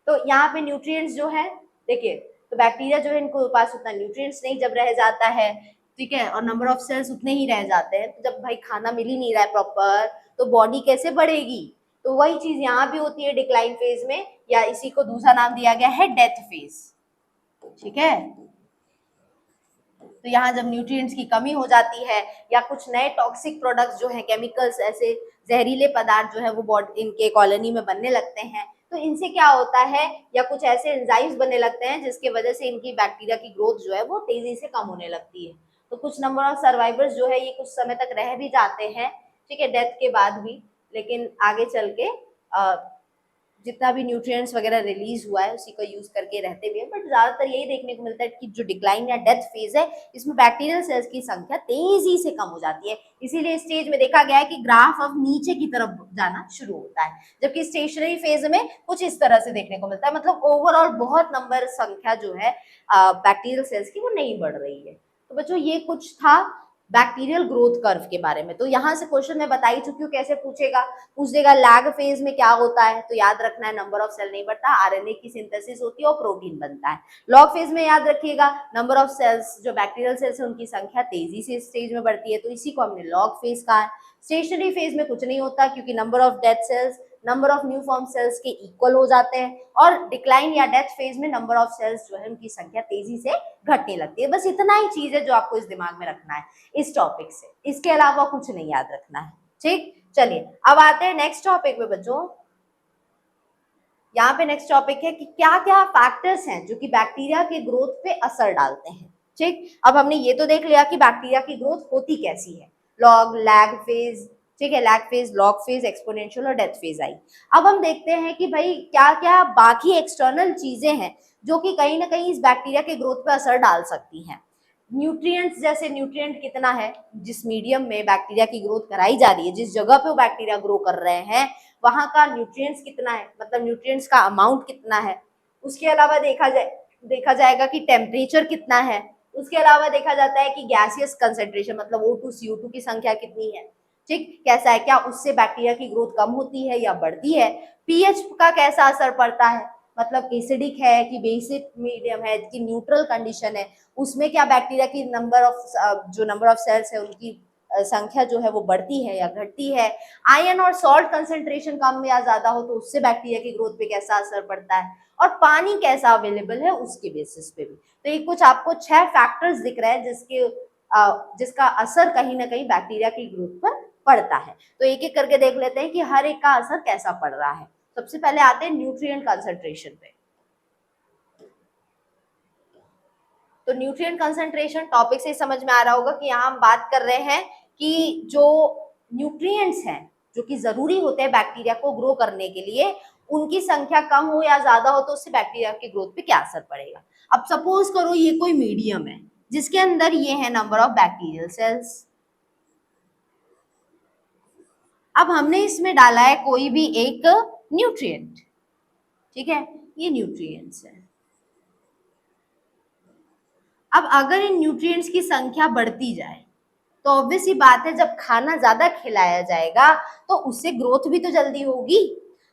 तो यहाँ पे न्यूट्रिएंट्स जो है, देखिए, तो बैक्टीरिया जो है इनको पास उतना न्यूट्रिएंट्स नहीं जब रह जाता है, ठीक है, और नंबर ऑफ सेल्स उतने ही रह जाते हैं, तो जब भाई खाना मिल ही नहीं रहा है प्रॉपर तो बॉडी कैसे बढ़ेगी। तो वही चीज यहाँ भी होती है डिक्लाइन फेज में, या इसी को दूसरा नाम दिया गया है डेथ फेज। ठीक है, तो यहाँ जब न्यूट्रिएंट्स की कमी हो जाती है या कुछ नए टॉक्सिक प्रोडक्ट्स जो है, केमिकल्स, ऐसे जहरीले पदार्थ जो है वो बॉडी इनके कॉलोनी में बनने लगते हैं, तो इनसे क्या होता है, या कुछ ऐसे एंजाइम्स बनने लगते हैं जिसकी वजह से इनकी बैक्टीरिया की ग्रोथ जो है वो तेजी से कम होने लगती है। तो कुछ नंबर ऑफ सर्वाइवर्स जो है ये कुछ समय तक रह भी जाते हैं, ठीक है, डेथ के बाद भी, लेकिन आगे चल के जितना भी न्यूट्रिएंट्स वगैरह रिलीज हुआ है उसी का यूज करके रहते भी है, बट ज्यादातर यही देखने को मिलता है कि जो डिक्लाइन या डेथ फेज है इसमें बैक्टीरियल सेल्स की संख्या तेजी से कम हो जाती है। इसीलिए स्टेज में देखा गया है कि ग्राफ अब नीचे की तरफ जाना शुरू होता है, जबकि स्टेशनरी फेज में कुछ इस तरह से देखने को मिलता है, मतलब ओवरऑल बहुत नंबर संख्या जो है बैक्टीरियल सेल्स की वो नहीं बढ़ रही है। तो बच्चों ये कुछ था बैक्टीरियल ग्रोथ कर्व के बारे में। तो यहाँ से क्वेश्चन मैं बता ही चुकी हूँ कैसे पूछेगा, पूछ देगा लैग फेज में क्या होता है, तो याद रखना है नंबर ऑफ सेल नहीं बढ़ता, आरएनए की सिंथेसिस होती है और प्रोटीन बनता है। लॉग फेज में याद रखिएगा नंबर ऑफ सेल्स, जो बैक्टीरियल सेल्स है उनकी संख्या तेजी से स्टेज में बढ़ती है, तो इसी को हमने लॉग फेज कहा है। स्टेशनरी फेज में कुछ नहीं होता क्योंकि number of dead cells number of new form cells के इक्वल हो जाते हैं, और डिक्लाइन या डेथ फेज में नंबर ऑफ सेल्स जो है उनकी संख्या तेजी से घटने लगती है। बस इतना ही चीज है जो आपको इस दिमाग में रखना है इस टॉपिक से, इसके अलावा कुछ नहीं याद रखना है। ठीक, चलिए अब आते हैं नेक्स्ट टॉपिक पे बच्चों। यहाँ पे नेक्स्ट टॉपिक है कि क्या क्या फैक्टर्स हैं जो कि बैक्टीरिया के ग्रोथ पे असर डालते हैं। ठीक, अब हमने ये तो देख लिया कि बैक्टीरिया की ग्रोथ होती कैसी है, लॉग, लैग फेज, ठीक है, lag phase, log phase, exponential और डेथ फेज आई। अब हम देखते हैं कि भाई क्या क्या बाकी एक्सटर्नल चीजें हैं जो कि कहीं ना कहीं इस बैक्टीरिया के ग्रोथ पे असर डाल सकती हैं। न्यूट्रिएंट्स, जैसे न्यूट्रिएंट कितना है जिस मीडियम में बैक्टीरिया की ग्रोथ कराई जा रही है, जिस जगह पे वो बैक्टीरिया ग्रो कर रहे हैं वहां का न्यूट्रिएंट्स कितना है, मतलब न्यूट्रिएंट्स का अमाउंट कितना है। उसके अलावा देखा जाएगा कि टेम्परेचर कितना है। उसके अलावा देखा जाता है कि गैसियस कंसेंट्रेशन, मतलब O2 CO2 की संख्या कितनी है, ठीक, कैसा है, क्या उससे बैक्टीरिया की ग्रोथ कम होती है या बढ़ती है। पीएच का कैसा असर पड़ता है, मतलब एसिडिक है कि बेसिक मीडियम है कि न्यूट्रल कंडीशन है, उसमें क्या बैक्टीरिया की नंबर ऑफ सेल्स है उनकी संख्या जो है वो बढ़ती है या घटती है। आयरन और सॉल्ट कंसेंट्रेशन कम या ज्यादा हो तो उससे बैक्टीरिया की ग्रोथ पे कैसा असर पड़ता है, और पानी कैसा अवेलेबल है उसके बेसिस पे भी। तो ये कुछ आपको 6 फैक्टर्स दिख रहे हैं जिसका असर कहीं ना कहीं बैक्टीरिया की ग्रोथ पर पड़ता है। तो एक एक करके देख लेते हैं कि हर एक का असर कैसा पड़ रहा है। सबसे पहले आते हैं न्यूट्रिएंट कंसंट्रेशन पे। तो न्यूट्रिएंट कंसंट्रेशन टॉपिक से समझ में आ रहा होगा कि यहाँ हम बात कर रहे हैं कि जो न्यूट्रिएंट्स हैं जो कि जरूरी होते हैं बैक्टीरिया को ग्रो करने के लिए, उनकी संख्या कम हो या ज्यादा हो तो उससे बैक्टीरिया की ग्रोथ पे क्या असर पड़ेगा। अब सपोज करो ये कोई मीडियम है जिसके अंदर ये है नंबर ऑफ बैक्टीरियल सेल्स। अब हमने इसमें डाला है कोई भी एक न्यूट्रिएंट, ठीक है, ये न्यूट्रिएंट्स है। अब अगर इन न्यूट्रिएंट्स की संख्या बढ़ती जाए तो ऑब्वियस ही बात है जब खाना ज्यादा खिलाया जाएगा तो उससे ग्रोथ भी तो जल्दी होगी।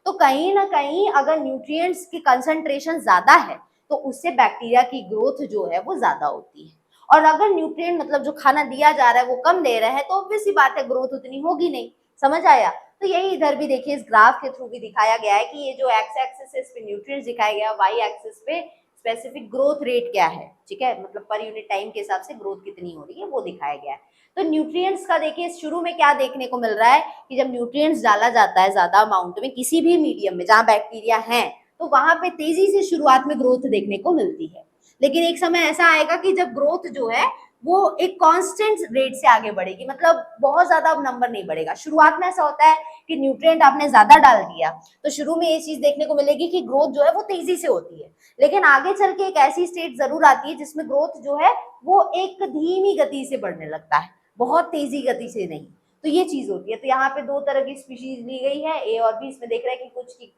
तो कहीं ना कहीं अगर न्यूट्रिएंट्स की कंसंट्रेशन ज्यादा है तो उससे बैक्टीरिया की ग्रोथ जो है वो ज्यादा होती है, और अगर न्यूट्रिएंट मतलब जो खाना दिया जा रहा है वो कम दे रहे हैं तो ऑब्वियस ही बात है ग्रोथ उतनी होगी नहीं। समझ आया। तो यही इधर भी देखिए इस ग्राफ के थ्रू भी दिखाया गया है कि ये जो एक्स एक्सिस है इस पे न्यूट्रिएंट्स दिखाया गया, वाई एक्सिस पे स्पेसिफिक ग्रोथ रेट क्या है, ठीक है, मतलब पर यूनिट टाइम के हिसाब से ग्रोथ कितनी हो रही है वो दिखाया गया है। तो न्यूट्रिएंट्स का देखिए शुरू में क्या देखने को मिल रहा है कि जब न्यूट्रिएंट्स डाला जाता है ज्यादा अमाउंट में किसी भी मीडियम में जहां बैक्टीरिया है तो वहां पे तेजी से शुरुआत में ग्रोथ देखने को मिलती है, लेकिन एक समय ऐसा आएगा कि जब ग्रोथ जो है वो एक कांस्टेंट रेट से आगे बढ़ेगी, मतलब बहुत ज्यादा अब नंबर नहीं बढ़ेगा। शुरुआत में ऐसा होता है कि न्यूट्रिएंट आपने ज्यादा डाल दिया तो शुरू में ये चीज देखने को मिलेगी कि ग्रोथ जो है वो तेजी से होती है, लेकिन आगे चल के एक ऐसी स्टेट जरूर आती है जिसमें ग्रोथ जो है वो एक धीमी गति से बढ़ने लगता है, बहुत तेजी गति से नहीं। तो ये चीज होती है। तो यहाँ पे दो तरह की स्पीशीज ली गई है, ए और बी। इसमें देख रहे हैं कि कुछ की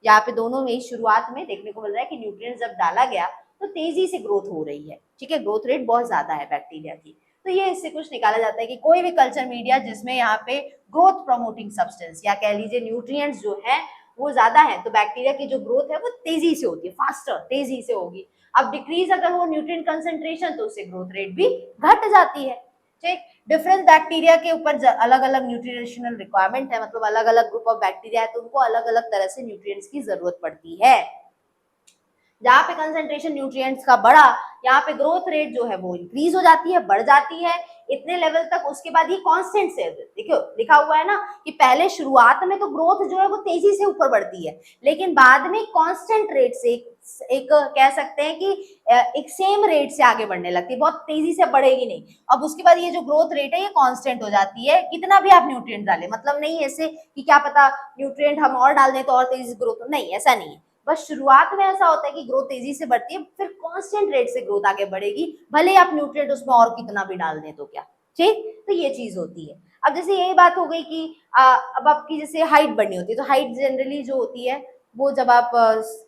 यहाँ पे दोनों में शुरुआत में देखने को मिल रहा है कि न्यूट्रिएंट्स जब डाला गया तो तेजी से ग्रोथ हो रही है, ठीक है, ग्रोथ रेट बहुत ज्यादा है बैक्टीरिया की। तो ये इससे कुछ निकाला जाता है कि कोई भी कल्चर मीडिया जिसमें यहाँ पे ग्रोथ प्रमोटिंग सब्सटेंस या कह लीजिए न्यूट्रिएंट्स जो है वो ज्यादा है तो बैक्टीरिया की जो ग्रोथ है वो तेजी से होती है, फास्टर, तेजी से होगी। अब डिक्रीज अगर हो न्यूट्रिएंट कंसेंट्रेशन तो उससे ग्रोथ रेट भी घट जाती है। ठीक, डिफरेंट बैक्टीरिया के ऊपर अलग अलग न्यूट्रिशनल रिक्वायरमेंट है, मतलब अलग अलग ग्रुप ऑफ बैक्टीरिया है तो उनको अलग अलग तरह से न्यूट्रिएंट्स की जरूरत पड़ती है। जहाँ पे कंसेंट्रेशन न्यूट्रिएंट्स का बढ़ा यहाँ पे ग्रोथ रेट जो है वो इंक्रीज हो जाती है, बढ़ जाती है इतने लेवल तक। उसके बाद ये कांस्टेंट से देखो लिखा हुआ है ना कि पहले शुरुआत में तो ग्रोथ जो है वो तेजी से ऊपर बढ़ती है लेकिन बाद में कांस्टेंट रेट से एक कह सकते हैं कि एक सेम रेट से आगे बढ़ने लगती है, बहुत तेजी से बढ़ेगी नहीं। अब उसके बाद ये जो ग्रोथ रेट है ये कांस्टेंट हो जाती है, कितना भी आप न्यूट्रिएंट डालें, मतलब नहीं ऐसे कि क्या पता न्यूट्रिएंट हम और डाल दें तो और तेजी से ग्रोथ, नहीं ऐसा नहीं है। बस शुरुआत में ऐसा होता है कि ग्रोथ तेजी से बढ़ती है, फिर कांस्टेंट रेट से ग्रोथ आगे बढ़ेगी, भले ही आप न्यूट्रिएंट उसमें और कितना भी डाल दें तो क्या, ठीक। तो ये चीज होती है। अब जैसे यही बात हो गई कि अब आपकी जैसे हाइट बढ़नी होती है, तो हाइट जनरली जो होती है वो जब आप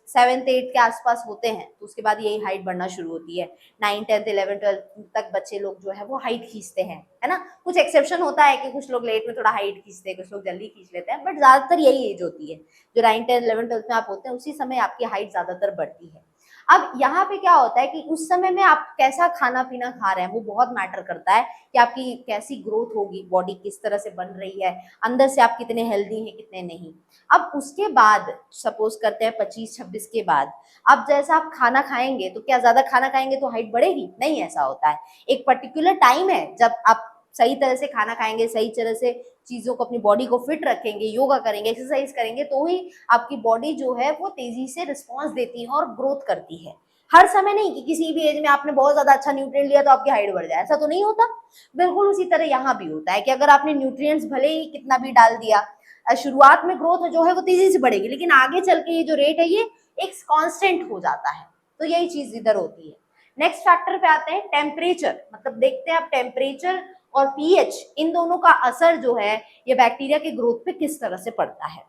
7th 8th के आसपास होते हैं तो उसके बाद यही हाइट बढ़ना शुरू होती है। 9th 10th 11th 12th तक बच्चे लोग जो है वो हाइट खींचते हैं, है ना। कुछ एक्सेप्शन होता है कि कुछ लोग लेट में थोड़ा हाइट खींचते हैं, कुछ लोग जल्दी खींच लेते हैं, बट ज्यादातर यही एज होती है जो 9th 10th 11th 12th में आप होते हैं, उसी समय आपकी हाइट ज्यादातर बढ़ती है। अब यहाँ पे क्या होता है कि उस समय में आप कैसा खाना पीना खा रहे हैं वो बहुत मैटर करता है कि आपकी कैसी ग्रोथ होगी, बॉडी किस तरह से बन रही है, अंदर से आप कितने हेल्दी हैं कितने नहीं। अब उसके बाद सपोज करते हैं 25-26 के बाद, अब जैसा आप खाना खाएंगे तो क्या ज्यादा खाना खाएंगे तो हाइट बढ़ेगी, नहीं ऐसा होता है। एक पर्टिकुलर टाइम है जब आप सही तरह से खाना खाएंगे, सही तरह से चीजों को अपनी बॉडी को फिट रखेंगे, योगा करेंगे, एक्सरसाइज करेंगे, तो ही आपकी बॉडी जो है वो तेजी से रिस्पॉन्स देती है और ग्रोथ करती है। हर समय नहीं कि किसी भी एज में आपने बहुत ज्यादा अच्छा न्यूट्रिएंट लिया तो आपकी हाइट बढ़ जाए, ऐसा तो नहीं होता। बिल्कुल उसी तरह यहाँ भी होता है कि अगर आपने न्यूट्रिएंट्स भले ही कितना भी डाल दिया, शुरुआत में ग्रोथ जो है वो तेजी से बढ़ेगी, लेकिन आगे चल के ये जो रेट है ये एक कांस्टेंट हो जाता है। तो यही चीज इधर होती है। नेक्स्ट फैक्टर पे आते हैं टेम्परेचर, मतलब देखते हैं आप टेम्परेचर और पीएच इन दोनों का असर जो है ये बैक्टीरिया के ग्रोथ पे किस तरह से पड़ता है,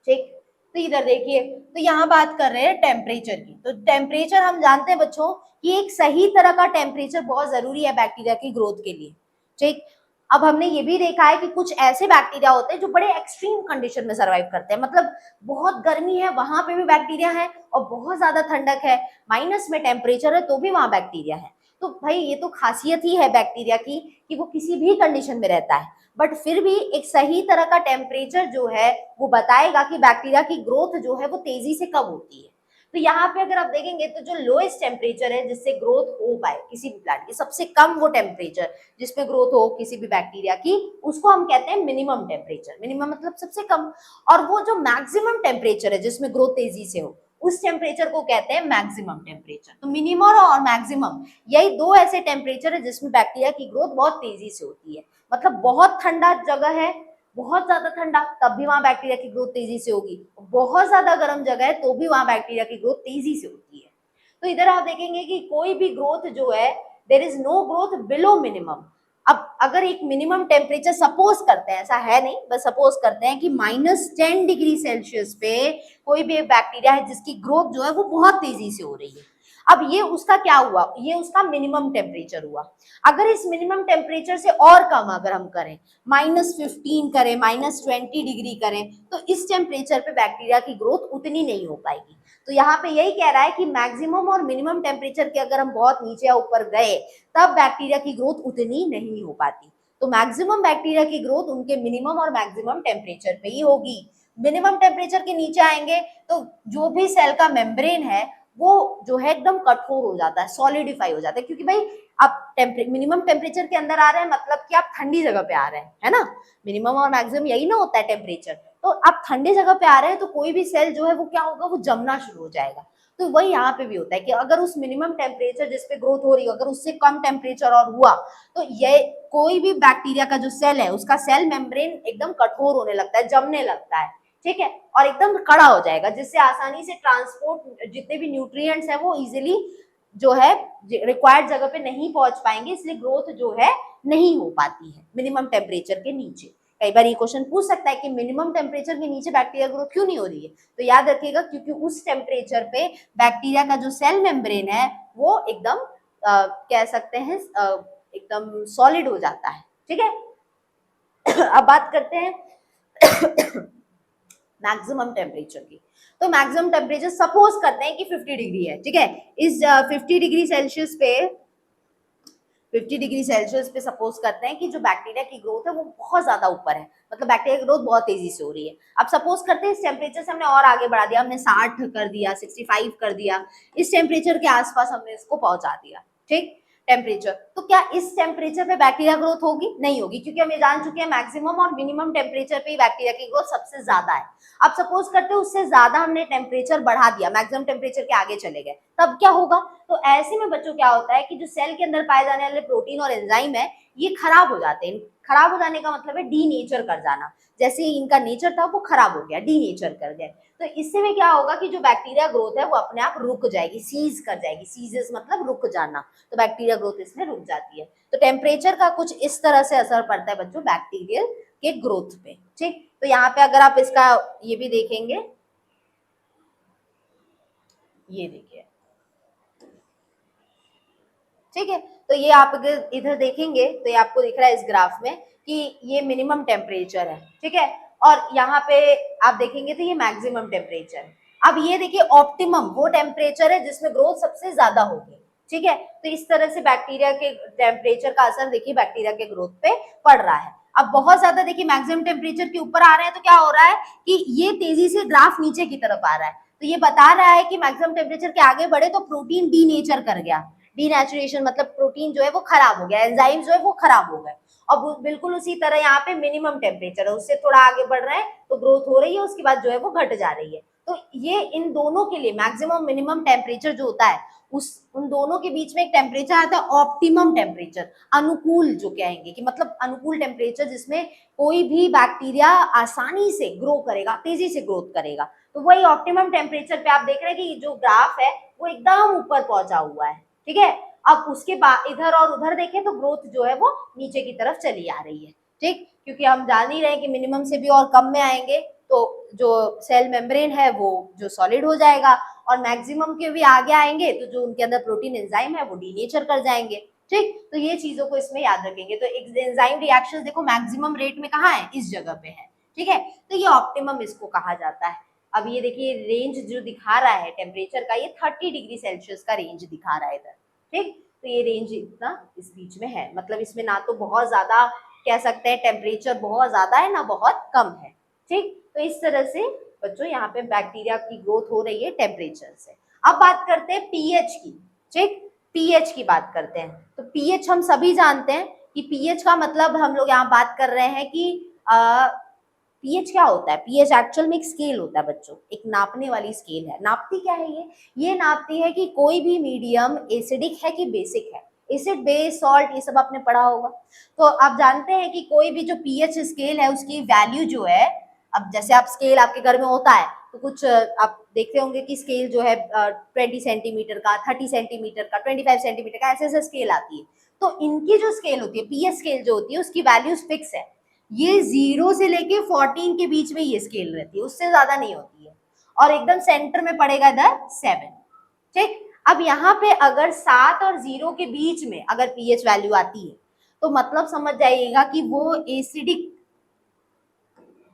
ठीक। तो इधर देखिए, तो यहाँ बात कर रहे हैं टेम्परेचर की। तो टेम्परेचर हम जानते हैं बच्चों कि एक सही तरह का टेम्परेचर बहुत जरूरी है बैक्टीरिया की ग्रोथ के लिए, ठीक। अब हमने ये भी देखा है कि कुछ ऐसे बैक्टीरिया होते हैं जो बड़े एक्सट्रीम कंडीशन में सर्वाइव करते हैं, मतलब बहुत गर्मी है वहां पे भी बैक्टीरिया है, और बहुत ज्यादा ठंडक है, माइनस में टेम्परेचर है तो भी वहां बैक्टीरिया है। तो भाई ये तो खासियत ही है बैक्टीरिया की कि वो किसी भी कंडीशन में रहता है, बट फिर भी एक सही तरह का टेम्परेचर जो है वो बताएगा कि बैक्टीरिया की ग्रोथ जो है वो तेजी से कब होती है। तो यहाँ पे अगर आप देखेंगे तो जो लोएस्ट टेम्परेचर है जिससे ग्रोथ हो पाए किसी भी प्लांट की, सबसे कम वो टेम्परेचर जिसमें ग्रोथ हो किसी भी बैक्टीरिया की, उसको हम कहते हैं मिनिमम टेम्परेचर। मिनिमम मतलब सबसे कम, और वो जो मैक्सिमम टेम्परेचर है जिसमें ग्रोथ तेजी से हो उस टेम्परेचर को कहते हैं मैक्सिमम टेम्परेचर। तो मिनिमम और मैक्सिमम यही दो ऐसे टेम्परेचर है जिसमें बैक्टीरिया की ग्रोथ बहुत तेजी से होती है। मतलब बहुत ठंडा जगह है, बहुत ज्यादा ठंडा, तब भी वहां बैक्टीरिया की ग्रोथ तेजी से होगी, बहुत ज्यादा गर्म जगह है तो भी वहां बैक्टीरिया की ग्रोथ तेजी से होती है। तो इधर आप देखेंगे कि कोई भी ग्रोथ जो है there is no growth below minimum. अब अगर एक मिनिमम टेम्परेचर सपोज करते हैं, ऐसा है नहीं बस सपोज करते हैं कि -10 डिग्री सेल्सियस पे कोई भी एक बैक्टीरिया है जिसकी ग्रोथ जो है वो बहुत तेजी से हो रही है। अब ये उसका क्या हुआ, ये उसका मिनिमम टेम्परेचर हुआ। अगर इस मिनिमम टेम्परेचर से और कम अगर हम करें, -15 करें, -20 डिग्री करें, तो इस टेम्परेचर पे बैक्टीरिया की ग्रोथ उतनी नहीं हो पाएगी। तो यहाँ पे यही कह रहा है कि मैक्सिमम और मिनिमम टेम्परेचर के अगर हम बहुत नीचे या ऊपर गए तब बैक्टीरिया की ग्रोथ उतनी नहीं हो पाती। तो मैक्सिमम बैक्टीरिया की ग्रोथ उनके मिनिमम और मैक्सिमम टेम्परेचर पे ही होगी। मिनिमम टेम्परेचर के नीचे आएंगे तो जो भी सेल का मेम्ब्रेन है वो जो है एकदम कठोर हो जाता है, सॉलिडिफाई हो जाता है, क्योंकि भाई आप मिनिमम टेम्परेचर के अंदर आ रहे हैं मतलब कि आप ठंडी जगह पे आ रहे हैं, है ना। मिनिमम और मैक्सिमम यही ना होता है टेम्परेचर। तो आप ठंडी जगह पे आ रहे हैं तो कोई भी सेल जो है वो क्या होगा, वो जमना शुरू हो जाएगा। तो वही यहाँ पे भी होता है कि अगर उस मिनिमम टेम्परेचर जिसपे ग्रोथ हो रही है अगर उससे कम टेम्परेचर और हुआ तो ये कोई भी बैक्टीरिया का जो सेल है उसका सेल मेम्ब्रेन एकदम कठोर होने लगता है, जमने लगता है, ठीक है, और एकदम कड़ा हो जाएगा, जिससे आसानी से ट्रांसपोर्ट जितने भी न्यूट्रिएंट्स है वो इजिली जो है रिक्वायर्ड जगह पे नहीं पहुंच पाएंगे, इसलिए ग्रोथ जो है नहीं हो पाती है मिनिमम टेम्परेचर के नीचे। कई बार ये क्वेश्चन पूछ सकता है कि मिनिमम टेम्परेचर के नीचे बैक्टीरिया ग्रोथ क्यों नहीं हो रही है, तो याद रखिएगा क्योंकि उस टेम्परेचर पे बैक्टीरिया का जो सेल मेम्ब्रेन है वो एकदम कह सकते हैं एकदम सॉलिड हो जाता है, ठीक है। अब बात करते हैं मैक्सिमम टेम्परेचर की। तो मैक्सिमम टेम्परेचर सपोज करते हैं कि 50 डिग्री है, ठीक है। इस 50 डिग्री सेल्सियस पे 50 डिग्री सेल्सियस पे सपोज करते हैं कि जो बैक्टीरिया की ग्रोथ है वो बहुत ज्यादा ऊपर है, मतलब बैक्टीरिया की ग्रोथ बहुत तेजी से हो रही है। अब सपोज करते हैं इस टेम्परेचर से हमने और आगे बढ़ा दिया, हमने 60 कर दिया, 65 कर दिया, इस टेम्परेचर के आसपास हमने इसको पहुंचा दिया, ठीक। टेम्परेचर। तो क्या इस टेम्परेचर पे बैक्टीरिया ग्रोथ होगी? नहीं होगी, क्योंकि हम ये जान चुके हैं मैक्सिमम और मिनिमम टेम्परेचर पे ही बैक्टीरिया की ग्रोथ सबसे ज्यादा है। अब सपोज करते हैं उससे ज्यादा हमने टेम्परेचर बढ़ा दिया, मैक्सिमम टेम्परेचर के आगे चले गए, तब क्या होगा? तो ऐसे में बच्चों क्या होता है कि जो सेल के अंदर पाए जाने वाले प्रोटीन और एंजाइम है ये खराब हो जाते हैं। खराब हो जाने का मतलब है डीनेचर कर जाना, जैसे इनका नेचर था वो खराब हो गया, डीनेचर कर गए। तो इससे में क्या होगा कि जो बैक्टीरिया ग्रोथ है वो अपने आप रुक जाएगी, सीज कर जाएगी। सीजेस मतलब रुक जाना, तो बैक्टीरिया ग्रोथ इसमें रुक जाती है। तो टेम्परेचर का कुछ इस तरह से असर पड़ता है बच्चों बैक्टीरियल के ग्रोथ पे। ठीक, तो यहाँ पे अगर आप इसका ये भी देखेंगे, ये देखिए, ठीक है, तो ये आप अगर इधर देखेंगे तो ये आपको दिख रहा है इस ग्राफ में कि ये मिनिमम टेम्परेचर है, ठीक है, और यहाँ पे आप देखेंगे तो ये मैक्सिमम टेम्परेचर। अब ये देखिए ऑप्टिमम वो टेम्परेचर है जिसमें ग्रोथ सबसे ज्यादा होगी, ठीक है। तो इस तरह से बैक्टीरिया के टेम्परेचर का असर देखिए बैक्टीरिया के ग्रोथ पे पड़ रहा है। अब बहुत ज्यादा देखिए मैक्सिमम टेम्परेचर के ऊपर आ रहे हैं तो क्या हो रहा है कि ये तेजी से ग्राफ नीचे की तरफ आ रहा है। तो ये बता रहा है कि मैक्सिमम टेम्परेचर के आगे बढ़े तो प्रोटीन डीनेचर कर गया। डीनेचुरेशन मतलब प्रोटीन जो है वो खराब हो गया, एंजाइम जो है वो खराब हो गए। अब बिल्कुल उसी तरह यहाँ पे मिनिमम टेम्परेचर है, उससे थोड़ा आगे बढ़ रहे हैं तो ग्रोथ हो रही है, उसके बाद जो है वो घट जा रही है। तो ये इन दोनों के लिए मैक्सिमम मिनिमम टेम्परेचर जो होता है उस उन दोनों के बीच में एक टेम्परेचर आता है ऑप्टिमम टेम्परेचर, अनुकूल जो कहेंगे कि मतलब अनुकूल टेम्परेचर जिसमें कोई भी बैक्टीरिया आसानी से ग्रो करेगा, तेजी से ग्रोथ करेगा। तो वही ऑप्टिमम टेम्परेचर पे आप देख रहे हैं कि जो ग्राफ है वो एकदम ऊपर पहुंचा हुआ है, ठीक है। अब उसके बाद इधर और उधर देखें तो ग्रोथ जो है वो नीचे की तरफ चली आ रही है, ठीक, क्योंकि हम जान ही रहे हैं कि मिनिमम से भी और कम में आएंगे तो जो सेल मेम्ब्रेन है वो जो सॉलिड हो जाएगा, और मैक्सिमम के भी आगे आएंगे तो जो उनके अंदर प्रोटीन एंजाइम है वो डीनेचर कर जाएंगे, ठीक। तो ये चीजों को इसमें याद रखेंगे। तो एंजाइम रिएक्शन देखो मैक्सिमम रेट में कहाँ है, इस जगह पे है, ठीक है। तो ये ऑप्टिमम इसको कहा जाता है। अब ये देखिए रेंज जो दिखा रहा है टेम्परेचर का, ये 30 डिग्री सेल्सियस का रेंज दिखा रहा है इधर, ठीक। तो ये रेंज इतना इस बीच में है, मतलब इसमें ना तो बहुत ज्यादा कह सकते हैं टेम्परेचर बहुत ज्यादा है ना बहुत कम है, ठीक। तो इस तरह से बच्चों यहाँ पे बैक्टीरिया की ग्रोथ हो रही है टेम्परेचर से। अब बात करते हैं पीएच की, ठीक, पीएच की बात करते हैं। तो पीएच हम सभी जानते हैं कि पीएच का मतलब हम लोग यहाँ बात कर रहे हैं कि पीएच क्या होता है। पीएच एक्चुअल में एक स्केल होता है बच्चों, एक नापने वाली स्केल है। नापती क्या है ये नापती है कि कोई भी मीडियम एसिडिक है कि बेसिक है। एसिड बेस सॉल्ट ये सब आपने पढ़ा होगा। तो आप जानते हैं कि कोई भी जो पीएच स्केल है उसकी वैल्यू जो है, अब जैसे आप स्केल आपके घर में होता है तो कुछ आप देखते होंगे कि स्केल जो है 20 सेंटीमीटर का, 30 सेंटीमीटर का, 25 सेंटीमीटर का, ऐसे ऐसे स्केल आती है। तो इनकी जो स्केल होती है पीएच स्केल जो होती है उसकी वैल्यूज फिक्स है। ये 0 से लेके 14 के बीच में ये स्केल रहती है, उससे ज्यादा नहीं होती है। और एकदम सेंटर में पड़ेगा इधर 7, ठीक। अब यहाँ पे अगर 7 और 0 के बीच में अगर पीएच वैल्यू आती है तो मतलब समझ जाइएगा कि वो एसिडिक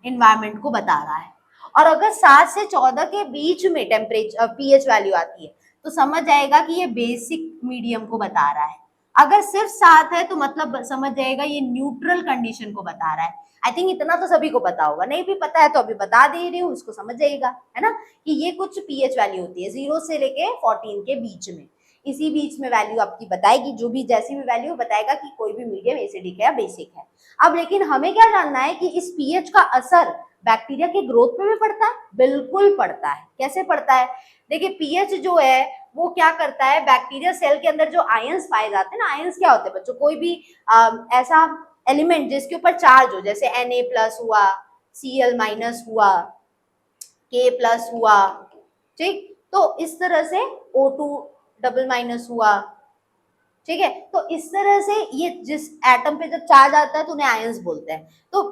एनवायरनमेंट को बता रहा है। और अगर 7 से 14 के बीच में टेम्परेचर पीएच वैल्यू आती है तो समझ जाएगा कि ये बेसिक मीडियम को बता रहा है। अगर सिर्फ 7 है तो मतलब समझ जाएगा ये न्यूट्रल कंडीशन को बता रहा है। आई थिंक इतना तो सभी को पता होगा, नहीं भी पता है तो अभी बता दे रही हूँ, उसको समझ जाइएगा, है ना, कि ये कुछ पीएच वैल्यू होती है 0 से लेके 14 के बीच में। इसी बीच में वैल्यू आपकी बताएगी, जो भी जैसी भी वैल्यू बताएगा कि कोई भी मीडियम एसिडिक है या बेसिक है। अब लेकिन हमें क्या जानना है कि इस पीएच का असर बैक्टीरिया के ग्रोथ पे भी पड़ता है? बिल्कुल पड़ता है। कैसे पड़ता है? देखिए पीएच जो है वो क्या करता है, बैक्टीरिया सेल के अंदर जो आयंस पाए जाते हैं ना, आयंस क्या होते हैं बच्चों, कोई भी ऐसा एलिमेंट जिसके ऊपर चार्ज हो, जैसे Na+ हुआ, Cl- हुआ, K+ हुआ, ठीक। तो इस तरह से O2 हुआ, ठीक है। तो इस तरह से ये जिस एटम पे जब चार्ज आता है तो उन्हें आयंस बोलते हैं। तो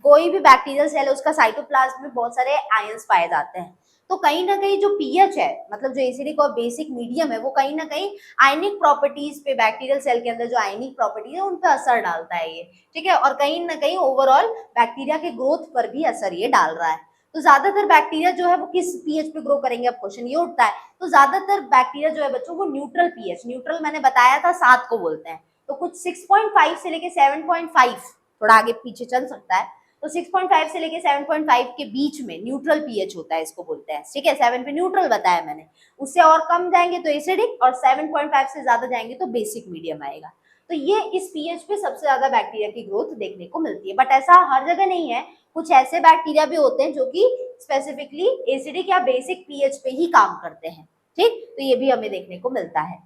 कोई भी बैक्टीरियल सेल है उसका साइटोप्लाज्म में बहुत सारे आयंस पाए जाते हैं। तो कहीं ना कहीं जो पीएच है, मतलब जो एसिडिक और बेसिक मीडियम है, वो कहीं ना कहीं आयनिक प्रॉपर्टीज पे, बैक्टीरियल सेल के अंदर जो आयनिक प्रॉपर्टीज है उन पर असर डालता है ये, ठीक है। और कहीं ना कहीं ओवरऑल बैक्टीरिया के ग्रोथ पर भी असर ये डाल रहा है। तो ज्यादातर बैक्टीरिया जो है वो किस पीएच पे ग्रो करेंगे, अब क्वेश्चन ये उठता है। तो ज्यादातर बैक्टीरिया जो है बच्चों वो न्यूट्रल पीएच, न्यूट्रल मैंने बताया था 7 को बोलते हैं, तो कुछ 6.5 से लेके 7.5, थोड़ा आगे पीछे चल सकता है, तो 6.5 से लेके 7.5 के बीच में न्यूट्रल पीएच होता है, इसको बोलते हैं, ठीक है। 7 पे न्यूट्रल बताया मैंने, उससे और कम जाएंगे तो एसिडिक, और 7.5 से ज्यादा जाएंगे तो बेसिक मीडियम आएगा। तो ये इस पीएच पे सबसे ज्यादा बैक्टीरिया की ग्रोथ देखने को मिलती है। बट ऐसा हर जगह नहीं है, कुछ ऐसे बैक्टीरिया भी होते हैं जो कि स्पेसिफिकली एसिडिक या बेसिक पीएच पे ही काम करते हैं, ठीक। तो ये भी हमें देखने को मिलता है।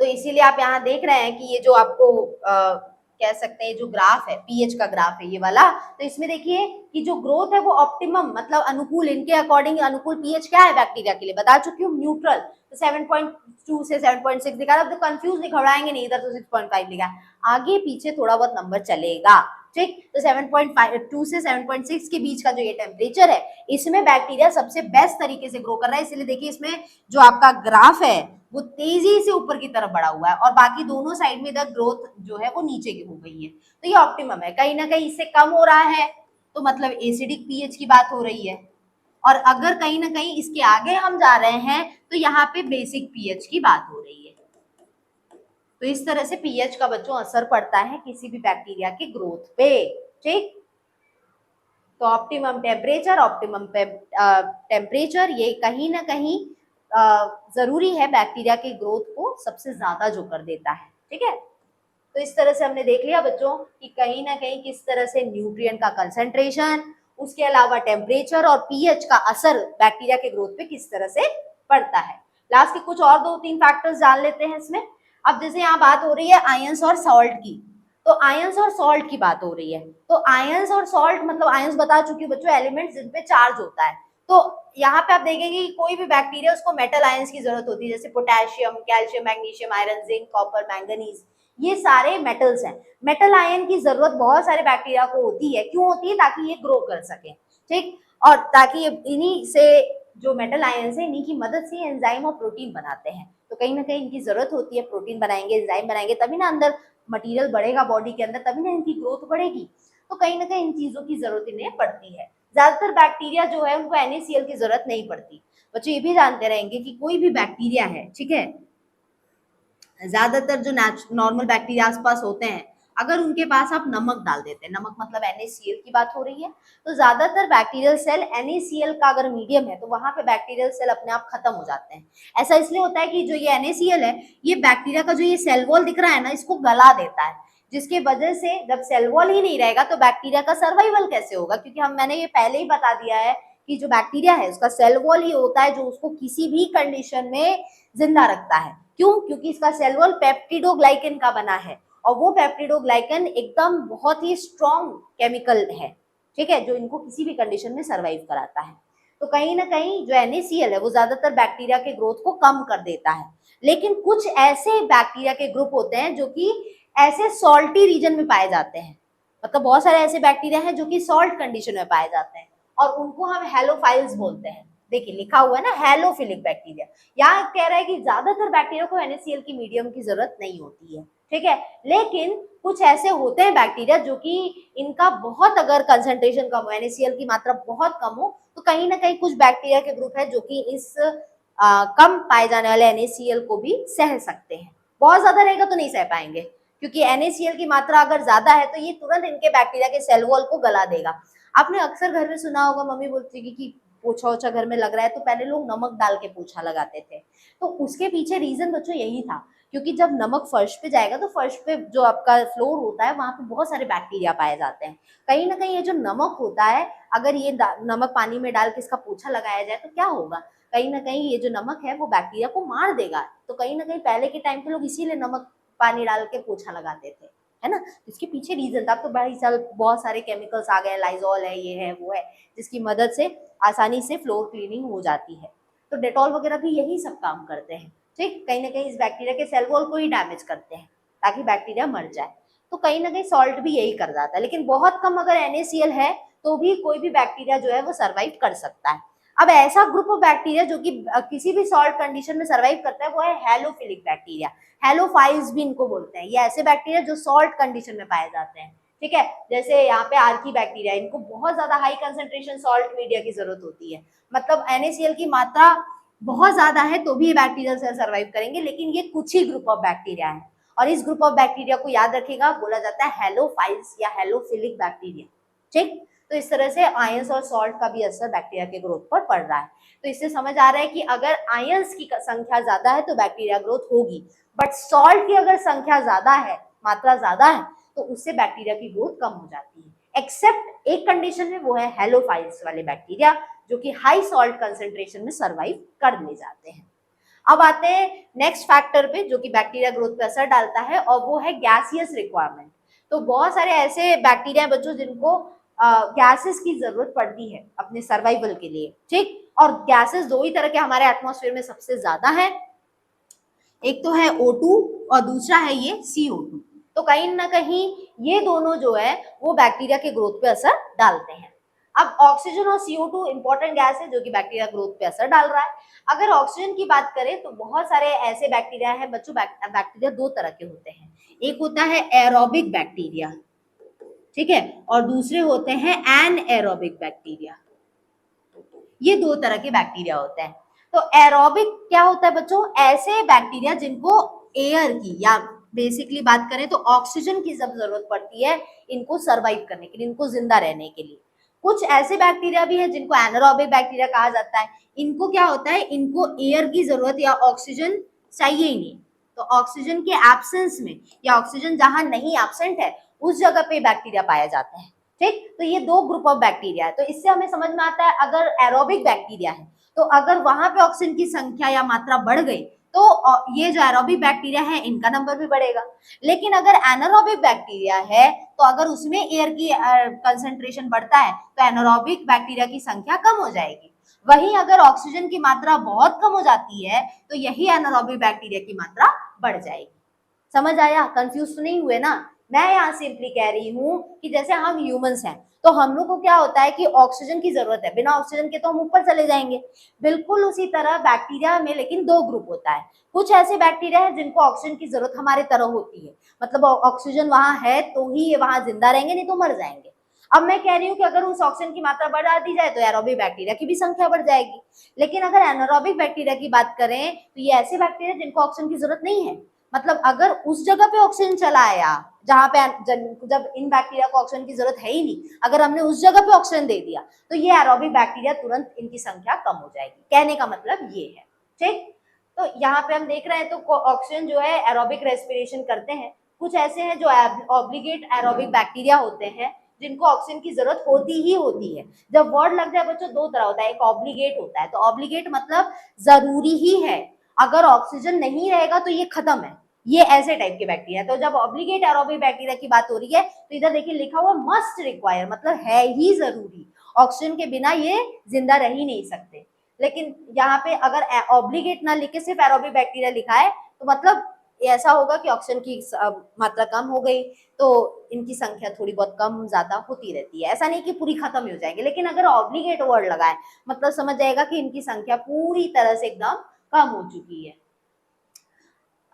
तो इसीलिए आप यहाँ देख रहे हैं कि ये जो आपको कह सकते हैं जो ग्राफ है, पीएच का ग्राफ है ये वाला, तो इसमें देखिए कि जो ग्रोथ है वो ऑप्टिमम मतलब अनुकूल, इनके अकॉर्डिंग अनुकूल पीएच क्या है बैक्टीरिया के लिए, बता चुकी हूँ न्यूट्रल। तो 7.2 से 7.6 दिखा रहा है, अब तो कंफ्यूज नहीं, घबराएंगे नहीं, इधर तो 6.5 लिखा है, आगे पीछे थोड़ा बहुत नंबर चलेगा, ठीक। तो 7.2 से 7.6 के बीच का जो ये टेम्परेचर है, इसमें बैक्टीरिया सबसे बेस्ट तरीके से ग्रो कर रहा है। इसलिए देखिए इसमें जो आपका ग्राफ है वो तेजी से ऊपर की तरफ बढ़ा हुआ है, और बाकी दोनों साइड में इधर ग्रोथ जो है वो नीचे की हो गई है। तो ये ऑप्टिमम है, कहीं ना कहीं इससे कम हो रहा है तो मतलब एसिडिक पीएच की बात हो रही है, और अगर कहीं ना कहीं इसके आगे हम जा रहे हैं तो यहाँ पे बेसिक पीएच की बात हो रही है। तो इस तरह से पीएच का बच्चों असर पड़ता है किसी भी बैक्टीरिया की ग्रोथ पे, ठीक। तो ऑप्टिमम टेम्परेचर ये कहीं ना कहीं जरूरी है बैक्टीरिया की ग्रोथ को सबसे ज्यादा जो कर देता है, ठीक है। तो इस तरह से हमने देख लिया बच्चों कि कहीं ना कहीं किस तरह से न्यूट्रिएंट का कंसंट्रेशन, उसके अलावा टेम्परेचर और पीएच का असर बैक्टीरिया के ग्रोथ पे किस तरह से पड़ता है। लास्ट के कुछ और 2-3 फैक्टर्स जान लेते हैं इसमें। अब जैसे यहाँ बात हो रही है आयंस और सॉल्ट की, तो आयंस और सॉल्ट की बात हो रही है, तो आयंस और सॉल्ट मतलब आयंस बता चुकी हूँ बच्चों, एलिमेंट्स जिन पे चार्ज होता है। तो यहाँ पे आप देखेंगे कि कोई भी बैक्टीरिया उसको मेटल आयंस की जरूरत होती है, जैसे potassium, calcium, magnesium, iron, zinc, copper, manganese, ये सारे मेटल्स हैं। मेटल आयन की जरूरत बहुत सारे बैक्टीरिया को होती है, क्यों होती है? ताकि ये ग्रो कर सके, ठीक, और ताकि इन्हीं से जो मेटल आयन है इन्हीं की मदद से एंजाइम और प्रोटीन बनाते हैं। तो कहीं ना कहीं इनकी जरूरत होती है, प्रोटीन बनाएंगे, एंजाइम बनाएंगे, तभी ना अंदर मटेरियल बढ़ेगा बॉडी के अंदर, तभी ना इनकी ग्रोथ बढ़ेगी। तो कहीं ना कहीं इन चीजों की जरूरत इन्हें पड़ती है। ज्यादातर बैक्टीरिया जो है उनको NaCl की जरूरत नहीं पड़ती। बच्चों ये भी जानते रहेंगे कि कोई भी बैक्टीरिया है, ठीक है, ज्यादातर जो नॉर्मल बैक्टीरिया आसपास होते हैं, अगर उनके पास आप नमक डाल देते हैं, नमक मतलब NaCl की बात हो रही है, तो ज्यादातर बैक्टीरियल सेल NaCl का अगर मीडियम है तो वहां पे बैक्टीरियल सेल अपने आप खत्म हो जाते हैं। ऐसा इसलिए होता है कि जो ये NaCl है, ये बैक्टीरिया का जो ये सेल वॉल दिख रहा है ना, इसको गला देता है, जिसके वजह से जब सेल वॉल ही नहीं रहेगा तो बैक्टीरिया का सर्वाइवल कैसे होगा? क्योंकि मैंने ये पहले ही बता दिया है कि जो बैक्टीरिया है उसका सेल वॉल ही होता है जो उसको किसी भी कंडीशन में जिंदा रखता है। क्यों? क्योंकि इसका सेल वॉल पेप्टिडोग्लाइकन का बना है, और वो पेप्टिडोग्लाइकन एकदम बहुत ही स्ट्रॉन्ग केमिकल है, ठीक है, जो इनको किसी भी कंडीशन में सर्वाइव कराता है। तो कहीं ना कहीं जो NaCl है वो ज्यादातर बैक्टीरिया के ग्रोथ को कम कर देता है। लेकिन कुछ ऐसे बैक्टीरिया के ग्रुप होते हैं जो कि ऐसे सॉल्टी रीजन में पाए जाते हैं, मतलब बहुत सारे ऐसे बैक्टीरिया हैं जो कि सॉल्ट कंडीशन में पाए जाते हैं, और उनको हम हेलोफाइल्स बोलते हैं। देखिए लिखा हुआ है ना, हेलोफिलिक बैक्टीरिया। यहाँ कह रहा है कि ज्यादातर बैक्टीरिया को NaCl की मीडियम की जरूरत नहीं होती है, ठीक है, लेकिन कुछ ऐसे होते हैं बैक्टीरिया जो कि इनका बहुत अगर कंसंट्रेशन कम हो, NaCl की मात्रा बहुत कम हो, तो कहीं ना कहीं कुछ बैक्टीरिया के ग्रुप है जो कि इस कम पाए जाने वाले NaCl को भी सह सकते हैं। बहुत ज्यादा रहेगा तो नहीं सह पाएंगे, क्योंकि NaCl की मात्रा अगर ज्यादा है तो ये तुरंत इनके बैक्टीरिया के सेल वॉल को गला देगा। आपने अक्सर घर में सुना होगा, मम्मी बोलती है कि पोछा ओछा घर में लग रहा है तो पहले लोग नमक डाल के पोछा लगाते थे। तो उसके पीछे रीजन बच्चों यही था, क्योंकि जब नमक फर्श पे जाएगा तो फर्श पे जो आपका फ्लोर होता है वहां पे बहुत सारे बैक्टीरिया पाए जाते हैं। कहीं ना कहीं ये जो नमक होता है, अगर ये नमक पानी में डाल के इसका पोछा लगाया जाए तो क्या होगा? कहीं ना कहीं ये जो नमक है वो बैक्टीरिया को मार देगा। तो कहीं ना कहीं पहले के टाइम पे लोग इसीलिए नमक पानी डाल के पोछा लगाते थे, है ना। इसके पीछे रीजन था। अब तो बड़ी साल बहुत सारे केमिकल्स आ गए, लाइजॉल है, ये है, वो है, जिसकी मदद से आसानी से फ्लोर क्लीनिंग हो जाती है। तो डेटॉल वगैरह भी यही सब काम करते हैं, ठीक, कहीं ना कहीं इस बैक्टीरिया के सेल वॉल को ही डैमेज करते हैं ताकि बैक्टीरिया मर जाए। तो कहीं ना कहीं सॉल्ट भी यही कर जाता है, लेकिन बहुत कम अगर NaCl है तो भी कोई भी बैक्टीरिया जो है वो सर्वाइव कर सकता है। अब ऐसा ग्रुप ऑफ बैक्टीरिया जो कि किसी भी सॉल्ट कंडीशन में सर्वाइव करता है वो है हेलोफिलिक बैक्टीरिया। हेलोफाइल्स भी इनको बोलते हैं। ये ऐसे बैक्टीरिया जो सॉल्ट कंडीशन में पाए जाते हैं, ठीक है, जैसे यहाँ पे आर्की बैक्टीरिया, इनको बहुत ज्यादा हाई कंसंट्रेशन सॉल्ट मीडिया की जरूरत होती है, मतलब NaCl की मात्रा बहुत ज्यादा है तो भी ये बैक्टीरिया से सर्वाइव करेंगे, लेकिन ये कुछ ही ग्रुप ऑफ बैक्टीरिया है। और इस ग्रुप ऑफ बैक्टीरिया को याद रखिएगा, बोला जाता है हेलोफाइल्स या हेलोफिलिक बैक्टीरिया। ठीक, तो इस तरह से आयंस और सॉल्ट का भी असर बैक्टीरिया के ग्रोथ पर पड़ रहा है। तो इससे समझ आ रहा है कि अगर आयंस की संख्या ज्यादा है तो बैक्टीरिया ग्रोथ होगी, बट सॉल्ट की अगर संख्या ज्यादा है, मात्रा ज्यादा है, तो उससे बैक्टीरिया की ग्रोथ कम हो जाती है। एक्सेप्ट एक कंडीशन में, वो है हेलोफाइल्स वाले बैक्टीरिया जो कि हाई सॉल्ट कंसेंट्रेशन में सर्वाइव कर ले जाते हैं। अब आते हैं नेक्स्ट फैक्टर पे जो कि बैक्टीरिया ग्रोथ पे असर डालता है, और वो है गैसियस रिक्वायरमेंट। तो बहुत सारे ऐसे बैक्टीरिया बच्चों जिनको गैसेस की जरूरत पड़ती है अपने सर्वाइवल के लिए। ठीक, और गैसेस दो ही तरह के हमारे एटमॉस्फेयर में सबसे ज्यादा है, एक तो है O2 और दूसरा है ये CO2। तो कहीं ना कहीं ये दोनों जो है वो बैक्टीरिया के ग्रोथ पे असर डालते हैं। अब ऑक्सीजन और CO2 इंपॉर्टेंट गैस है जो कि बैक्टीरिया ग्रोथ पे असर डाल रहा है। अगर ऑक्सीजन की बात करें तो बहुत सारे ऐसे बैक्टीरिया है बच्चों, बैक्टीरिया दो तरह के होते हैं, एक होता है एरोबिक बैक्टीरिया, ठीक है, और दूसरे होते हैं एनएरोबिक बैक्टीरिया। ये दो तरह के बैक्टीरिया होते हैं। तो एरोबिक क्या होता है बच्चों, ऐसे बैक्टीरिया जिनको एयर की या बेसिकली बात करें तो ऑक्सीजन की जब जरूरत पड़ती है इनको सरवाइव करने के लिए, इनको जिंदा रहने के लिए। कुछ ऐसे बैक्टीरिया भी है जिनको एनारोबिक बैक्टीरिया कहा जाता है। इनको क्या होता है, इनको एयर की जरूरत या ऑक्सीजन चाहिए ही नहीं, तो ऑक्सीजन के एब्सेंस में या ऑक्सीजन जहां नहीं एब्सेंट है उस जगह पे बैक्टीरिया पाए जाते हैं। ठीक, तो ये दो ग्रुप ऑफ बैक्टीरिया है। तो इससे हमें समझ में आता है अगर एरोबिक बैक्टीरिया है तो अगर वहां पे ऑक्सीजन की संख्या या मात्रा बढ़ गई तो ये जो एरोबिक बैक्टीरिया है इनका नंबर भी बढ़ेगा। लेकिन अगर एनारोबिक बैक्टीरिया है तो अगर उसमें एयर की कंसंट्रेशन बढ़ता है तो एनारोबिक बैक्टीरिया की संख्या कम हो जाएगी। वहीं अगर ऑक्सीजन की मात्रा बहुत कम हो जाती है तो यही एनारोबिक बैक्टीरिया की मात्रा बढ़ जाएगी। समझ आया? कंफ्यूज तो नहीं हुए ना? मैं यहाँ सिंपली कह रही हूँ कि जैसे हम ह्यूमंस हैं तो हम लोग को क्या होता है कि ऑक्सीजन की जरूरत है, बिना ऑक्सीजन के तो हम ऊपर चले जाएंगे। बिल्कुल उसी तरह बैक्टीरिया में लेकिन दो ग्रुप होता है। कुछ ऐसे बैक्टीरिया है जिनको ऑक्सीजन की जरूरत हमारे तरह होती है, मतलब ऑक्सीजन वहां है तो ही ये वहां जिंदा रहेंगे, नहीं तो मर जाएंगे। अब मैं कह रही हूँ कि अगर उस ऑक्सीजन की मात्रा बढ़ा दी जाए तो एरोबिक बैक्टीरिया की भी संख्या बढ़ जाएगी। लेकिन अगर एनारोबिक बैक्टीरिया की बात करें तो ये ऐसे बैक्टीरिया जिनको ऑक्सीजन की जरूरत नहीं है, मतलब अगर उस जगह पे ऑक्सीजन चला आया जहां पे जब इन बैक्टीरिया को ऑक्सीजन की जरूरत है ही नहीं, अगर हमने उस जगह पे ऑक्सीजन दे दिया तो ये एरोबिक बैक्टीरिया तुरंत इनकी संख्या कम हो जाएगी। कहने का मतलब ये है। ठीक, तो यहाँ पे हम देख रहे हैं तो ऑक्सीजन जो है एरोबिक रेस्पिरेशन करते हैं। कुछ ऐसे हैं जो ऑब्लिगेट एरोबिक बैक्टीरिया होते हैं जिनको ऑक्सीजन की जरूरत होती ही होती है। जब वर्ड लग जाए बच्चों दो तरह होता है, एक ऑब्लिगेट होता है, तो ऑब्लिगेट मतलब जरूरी ही है, अगर ऑक्सीजन नहीं रहेगा तो ये खत्म है, ये ऐसे टाइप के बैक्टीरिया। तो जब ऑब्लिगेट एरोबिक बैक्टीरिया की बात हो रही है तो इधर देखिए लिखा हुआ मस्ट रिक्वायर, मतलब है ही जरूरी, ऑक्सीजन के बिना ये जिंदा रह ही नहीं सकते। लेकिन यहाँ पे अगर ऑब्लिगेट ना लिख के सिर्फ एरोबिक बैक्टीरिया लिखा है तो मतलब ऐसा होगा कि ऑक्सीजन की मात्रा कम हो गई तो इनकी संख्या थोड़ी बहुत कम ज्यादा होती रहती है, ऐसा नहीं कि पूरी खत्म हो जाएगी। लेकिन अगर ऑब्लिगेट वर्ड लगाए मतलब समझ जाएगा कि इनकी संख्या पूरी तरह से एकदम कम हो चुकी है।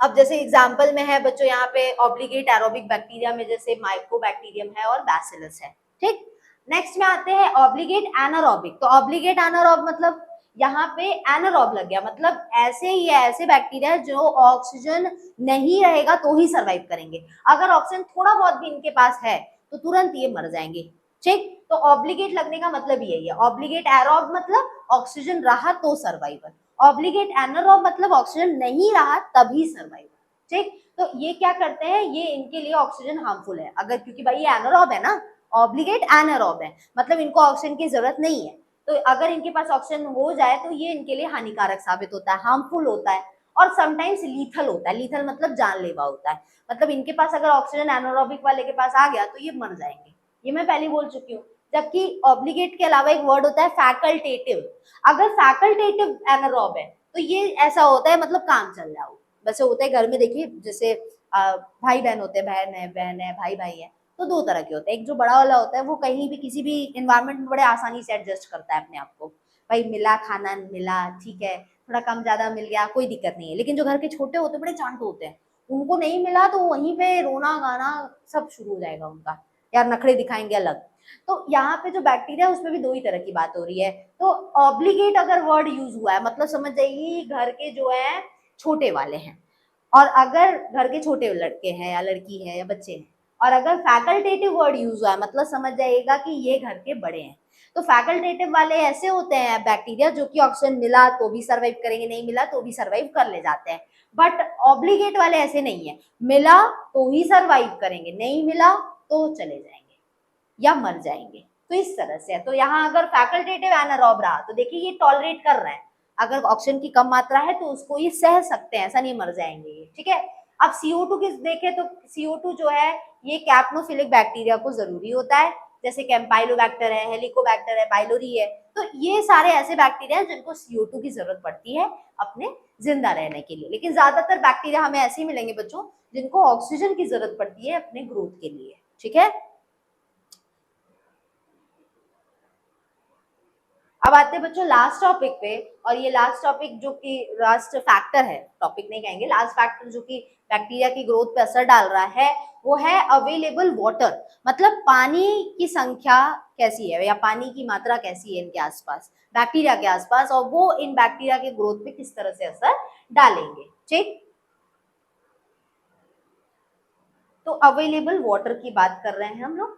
अब जैसे एग्जाम्पल में है बच्चों यहाँ पे ऑब्लिगेट एरोबिक बैक्टीरिया में जैसे माइकोबैक्टीरियम है और बैसिलस है। ठीक, नेक्स्ट में आते हैं ऑब्लिगेट एनारोबिक। तो ऑब्लिगेट एनारोब मतलब यहाँ पे एनारोब लग गया, मतलब ऐसे ही ऐसे बैक्टीरिया जो ऑक्सीजन नहीं रहेगा तो ही सरवाइव करेंगे, अगर ऑक्सीजन थोड़ा बहुत भी इनके पास है तो तुरंत ये मर जाएंगे। ठीक, तो ऑब्लिगेट लगने का मतलब यही है। ऑब्लिगेट एरोब मतलब ऑक्सीजन रहा तो सर्वाइवल, ऑब्लिगेट एनारोब मतलब ऑक्सीजन नहीं रहा तभी सर्वाइवल। ठीक, तो ये क्या करते हैं, ये इनके लिए ऑक्सीजन हार्मफुल है अगर, क्योंकि भाई ये एनारोब है ना, ऑब्लिगेट एनारोब है मतलब इनको ऑक्सीजन की जरूरत नहीं है, तो अगर इनके पास ऑक्सीजन हो जाए तो ये इनके लिए हानिकारक साबित होता है, हार्मफुल होता है और समटाइम्स लीथल होता है। लीथल मतलब जानलेवा होता है, मतलब इनके पास अगर ऑक्सीजन एनारोबिक वाले के पास आ गया तो ये मर जाएंगे, ये मैं पहले बोल चुकी हूँ। जबकि ऑब्लिगेट के अलावा एक वर्ड होता है फैकल्टेटिव। अगर फैकल्टेटिव एनारोब है तो ये ऐसा होता है मतलब काम चल रहा हो, वैसे होता है घर में देखिए जैसे भाई बहन होते हैं, बहन है भाई भाई है, तो दो तरह के होते हैं। एक जो बड़ा वाला होता है वो कहीं भी किसी भी इन्वायरमेंट में बड़े आसानी से एडजस्ट करता है अपने आप को, भाई मिला खाना मिला ठीक है, थोड़ा कम ज्यादा मिल गया कोई दिक्कत नहीं है। लेकिन जो घर के छोटे होते हैं बड़े चांट होते हैं, उनको नहीं मिला तो वहीं पे रोना गाना सब शुरू हो जाएगा उनका, यार नखरे दिखाएंगे अलग। तो यहाँ पे जो बैक्टीरिया उसमें भी दो ही तरह की बात हो रही है। तो ऑब्लिगेट अगर वर्ड यूज हुआ है मतलब समझ जाइए घर के जो है छोटे वाले हैं, और अगर घर के छोटे लड़के हैं या लड़की है या बच्चे हैं, और अगर फैकल्टेटिव वर्ड यूज हुआ है मतलब समझ जाइएगा कि ये घर के बड़े हैं। तो फैकल्टेटिव वाले ऐसे होते हैं बैक्टीरिया जो कि ऑक्सीजन मिला तो भी सर्वाइव करेंगे, नहीं मिला तो भी सर्वाइव कर ले जाते हैं। बट ऑब्लिगेट वाले ऐसे नहीं है, मिला तो ही सर्वाइव करेंगे, नहीं मिला तो चले जाएंगे या मर जाएंगे। तो इस तरह से है। तो यहाँ अगर फैकल्टेटिव एनारोब रहा तो देखिए ये टॉलरेट कर रहे हैं, अगर ऑक्सीजन की कम मात्रा है तो उसको ये सह सकते हैं, ऐसा नहीं मर जाएंगे ये, ठीक है। अब CO2 की देखें तो CO2 जो है ये कैप्नोफिलिक बैक्टीरिया को जरूरी होता है, जैसे कैम्पाइलोबैक्टर है, हेलिकोबैक्टर है, पाइलोरी है। तो ये सारे ऐसे बैक्टीरिया हैं जिनको CO2 की जरूरत पड़ती है अपने जिंदा रहने के लिए। लेकिन ज्यादातर बैक्टीरिया हमें ऐसे ही मिलेंगे बच्चों जिनको ऑक्सीजन की जरूरत पड़ती है अपने ग्रोथ के लिए, ठीक है। अब आते हैं बच्चों लास्ट टॉपिक पे, और ये लास्ट टॉपिक जो कि लास्ट फैक्टर है, टॉपिक नहीं कहेंगे, लास्ट फैक्टर जो कि बैक्टीरिया की ग्रोथ पे असर डाल रहा है वो है अवेलेबल वाटर, मतलब पानी की संख्या कैसी है या पानी की मात्रा कैसी है इनके आसपास, बैक्टीरिया के आसपास, और वो इन बैक्टीरिया के ग्रोथ पे किस तरह से असर डालेंगे, ठीक। तो अवेलेबल वाटर की बात कर रहे हैं हम लोग।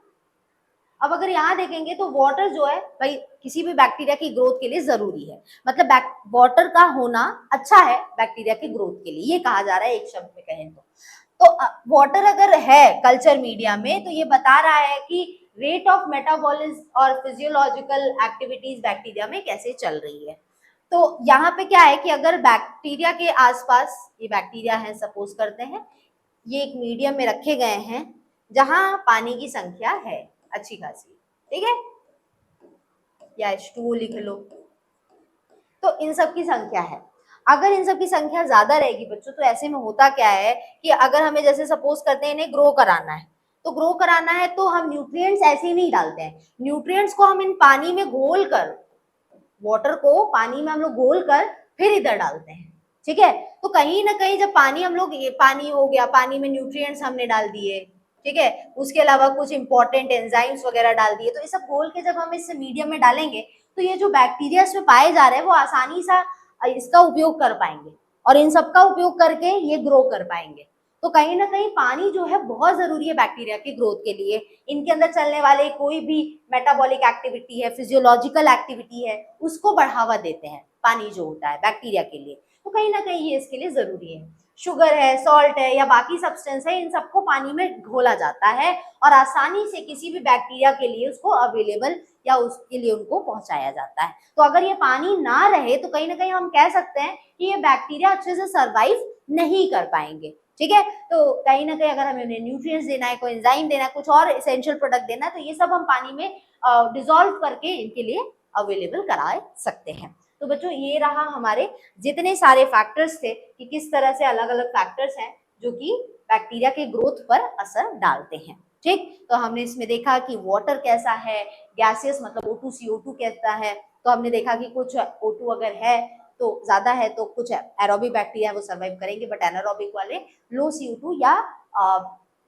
अब अगर यहाँ देखेंगे तो वाटर जो है भाई किसी भी बैक्टीरिया की ग्रोथ के लिए जरूरी है, मतलब वाटर का होना अच्छा है बैक्टीरिया की ग्रोथ के लिए, ये कहा जा रहा है एक शब्द में कहें तो वाटर अगर है कल्चर मीडिया में तो ये बता रहा है कि रेट ऑफ मेटाबॉलिज्म और फिजियोलॉजिकल एक्टिविटीज बैक्टीरिया में कैसे चल रही है। तो यहाँ पे क्या है कि अगर बैक्टीरिया के आसपास ये बैक्टीरिया है सपोज करते हैं, ये एक मीडियम में रखे गए हैं जहां पानी की संख्या है अच्छी खासी, ठीक है, या H2O लिख लो। तो इन सब की संख्या है, अगर इन सब की संख्या ज्यादा रहेगी बच्चों तो ऐसे में होता क्या है कि अगर हमें जैसे सपोज करते हैं इन्हें ग्रो कराना है, तो ग्रो कराना है तो हम न्यूट्रिएंट्स ऐसे ही नहीं डालते हैं, न्यूट्रिएंट्स को हम इन पानी में घोल कर, वाटर को पानी में हम लोग घोल कर फिर इधर डालते हैं, ठीक है। तो कहीं ना कहीं जब पानी हम लोग, ये पानी हो गया, पानी में न्यूट्रिएंट्स हमने डाल दिए, ठीक है, उसके अलावा कुछ इंपॉर्टेंट एंजाइम्स वगैरह डाल दिए, तो ये सब घोल के जब हम इस मीडियम में डालेंगे तो ये जो बैक्टीरिया इसमें पाए जा रहे हैं वो आसानी से इसका उपयोग कर पाएंगे और इन सब का उपयोग करके ये ग्रो कर पाएंगे। तो कहीं ना कहीं पानी जो है बहुत जरूरी है बैक्टीरिया की ग्रोथ के लिए, इनके अंदर चलने वाले कोई भी मेटाबॉलिक एक्टिविटी है, फिजियोलॉजिकल एक्टिविटी है, उसको बढ़ावा देते हैं पानी जो होता है बैक्टीरिया के लिए, तो कहीं ना कहीं ये इसके लिए जरूरी है। शुगर है, सॉल्ट है या बाकी सब्सटेंस है, इन सबको पानी में घोला जाता है और आसानी से किसी भी बैक्टीरिया के लिए उसको अवेलेबल या उसके लिए उनको पहुंचाया जाता है। तो अगर ये पानी ना रहे तो कहीं ना कहीं हम कह सकते हैं कि ये बैक्टीरिया अच्छे से सर्वाइव नहीं कर पाएंगे, ठीक है। तो कहीं ना कहीं अगर हमें उन्हें न्यूट्रिएंट्स देना है, कोई एंजाइम देना है, कुछ और एसेंशियल प्रोडक्ट देना है, तो ये सब हम पानी में डिसॉल्व करके इनके लिए अवेलेबल करा सकते हैं। तो बच्चों ये रहा हमारे जितने सारे फैक्टर्स थे कि किस तरह से अलग अलग फैक्टर्स हैं जो कि बैक्टीरिया के ग्रोथ पर असर डालते हैं, ठीक। तो हमने इसमें देखा कि वाटर कैसा है, गैसियस मतलब O2 CO2 कैसा है, तो हमने देखा कि कुछ O2 अगर है तो ज्यादा है तो कुछ एरोबिक बैक्टीरिया वो सर्वाइव करेंगे, बट एनारोबिक वाले लो CO2 या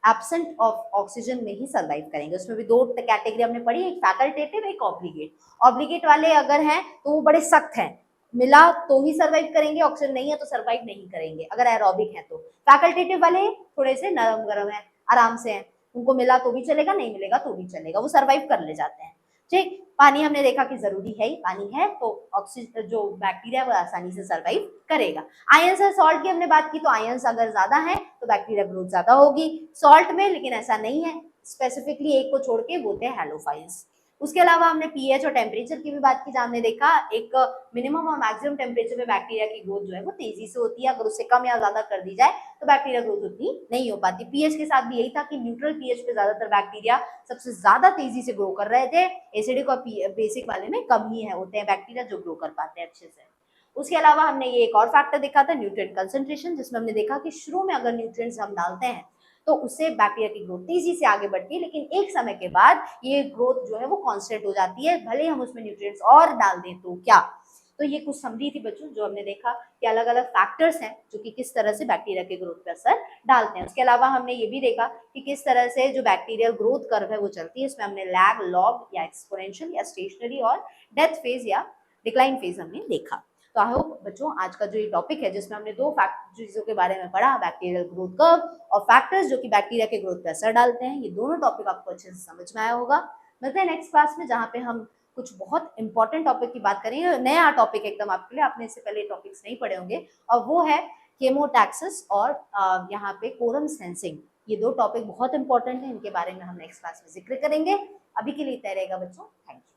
एब्सेंट ऑफ ऑक्सीजन में ही सर्वाइव करेंगे। उसमें भी दो कैटेगरी हमने पढ़ी, एक फैकल्टेटिव एक ऑब्लिगेट। ऑब्लिगेट वाले अगर हैं तो वो बड़े सख्त हैं, मिला तो ही सर्वाइव करेंगे, ऑक्सीजन नहीं है तो सर्वाइव नहीं करेंगे अगर एरोबिक है तो। फैकल्टेटिव वाले थोड़े से नरम गरम है, आराम से हैं, उनको मिला तो भी चलेगा, नहीं मिलेगा तो भी चलेगा, वो सर्वाइव कर ले जाते हैं, ठीक। पानी हमने देखा कि जरूरी है ही, पानी है तो ऑक्सीजन जो बैक्टीरिया वो आसानी से सर्वाइव करेगा। आयंस और सॉल्ट की हमने बात की, तो आयंस अगर ज्यादा है तो बैक्टीरिया ग्रोथ ज्यादा होगी सॉल्ट में, लेकिन ऐसा नहीं है, स्पेसिफिकली एक को छोड़ के बोलते हैं हैलोफाइल्स। उसके अलावा हमने पीएच और टेम्परेचर की भी बात की, जहाँ हमने देखा एक मिनिमम और मैक्सिमम टेम्परेचर पे बैक्टीरिया की ग्रोथ जो है वो तेजी से होती है, अगर उससे कम या ज्यादा कर दी जाए तो बैक्टीरिया ग्रोथ उतनी नहीं हो पाती। पीएच के साथ भी यही था कि न्यूट्रल पीएच पे ज्यादातर बैक्टीरिया सबसे ज्यादा तेजी से ग्रो कर रहे थे, एसिडिक और बेसिक वाले में कम ही है होते हैं बैक्टीरिया जो ग्रो कर पाते हैं अच्छे से। उसके अलावा हमने ये एक और फैक्टर देखा था न्यूट्रिएंट कंसंट्रेशन, जिसमें हमने देखा कि शुरू में अगर न्यूट्रिएंट्स हम डालते हैं तो उससे बैक्टीरिया की ग्रोथ तेजी से आगे बढ़ती है, लेकिन एक समय के बाद ये ग्रोथ जो है वो कांस्टेंट हो जाती है, भले हम उसमें न्यूट्रिएंट्स और डाल दें तो क्या। तो ये कुछ समरी थी बच्चों जो हमने देखा कि अलग अलग फैक्टर्स हैं जो कि किस तरह से बैक्टीरिया के ग्रोथ पर असर डालते हैं। उसके अलावा हमने ये भी देखा कि किस तरह से जो बैक्टीरियल ग्रोथ कर्व है वो चलती है, इसमें हमने लैग, लॉग या एक्सपोनेंशियल या स्टेशनरी और डेथ फेज या डिक्लाइन फेज हमने देखा। तो आई होप बच्चों आज का जो ये टॉपिक है जिसमें हमने दो चीजों के बारे में पढ़ा, बैक्टीरियल ग्रोथ कर्व और फैक्टर्स जो कि बैक्टीरिया के ग्रोथ पे असर डालते हैं, ये दोनों टॉपिक आपको अच्छे से समझ में आया होगा। मिलते हैं नेक्स्ट क्लास में जहाँ पे हम कुछ बहुत इंपॉर्टेंट टॉपिक की बात करेंगे, नया टॉपिक एकदम आपके लिए, आपने इससे पहले टॉपिक्स नहीं पढ़े होंगे, और वो है केमोटैक्सिस और यहाँ पे कोरम सेंसिंग। ये दो टॉपिक बहुत इंपॉर्टेंट है, इनके बारे में हम नेक्स्ट क्लास में जिक्र करेंगे। अभी के लिए इतना रहेगा बच्चों, थैंक यू।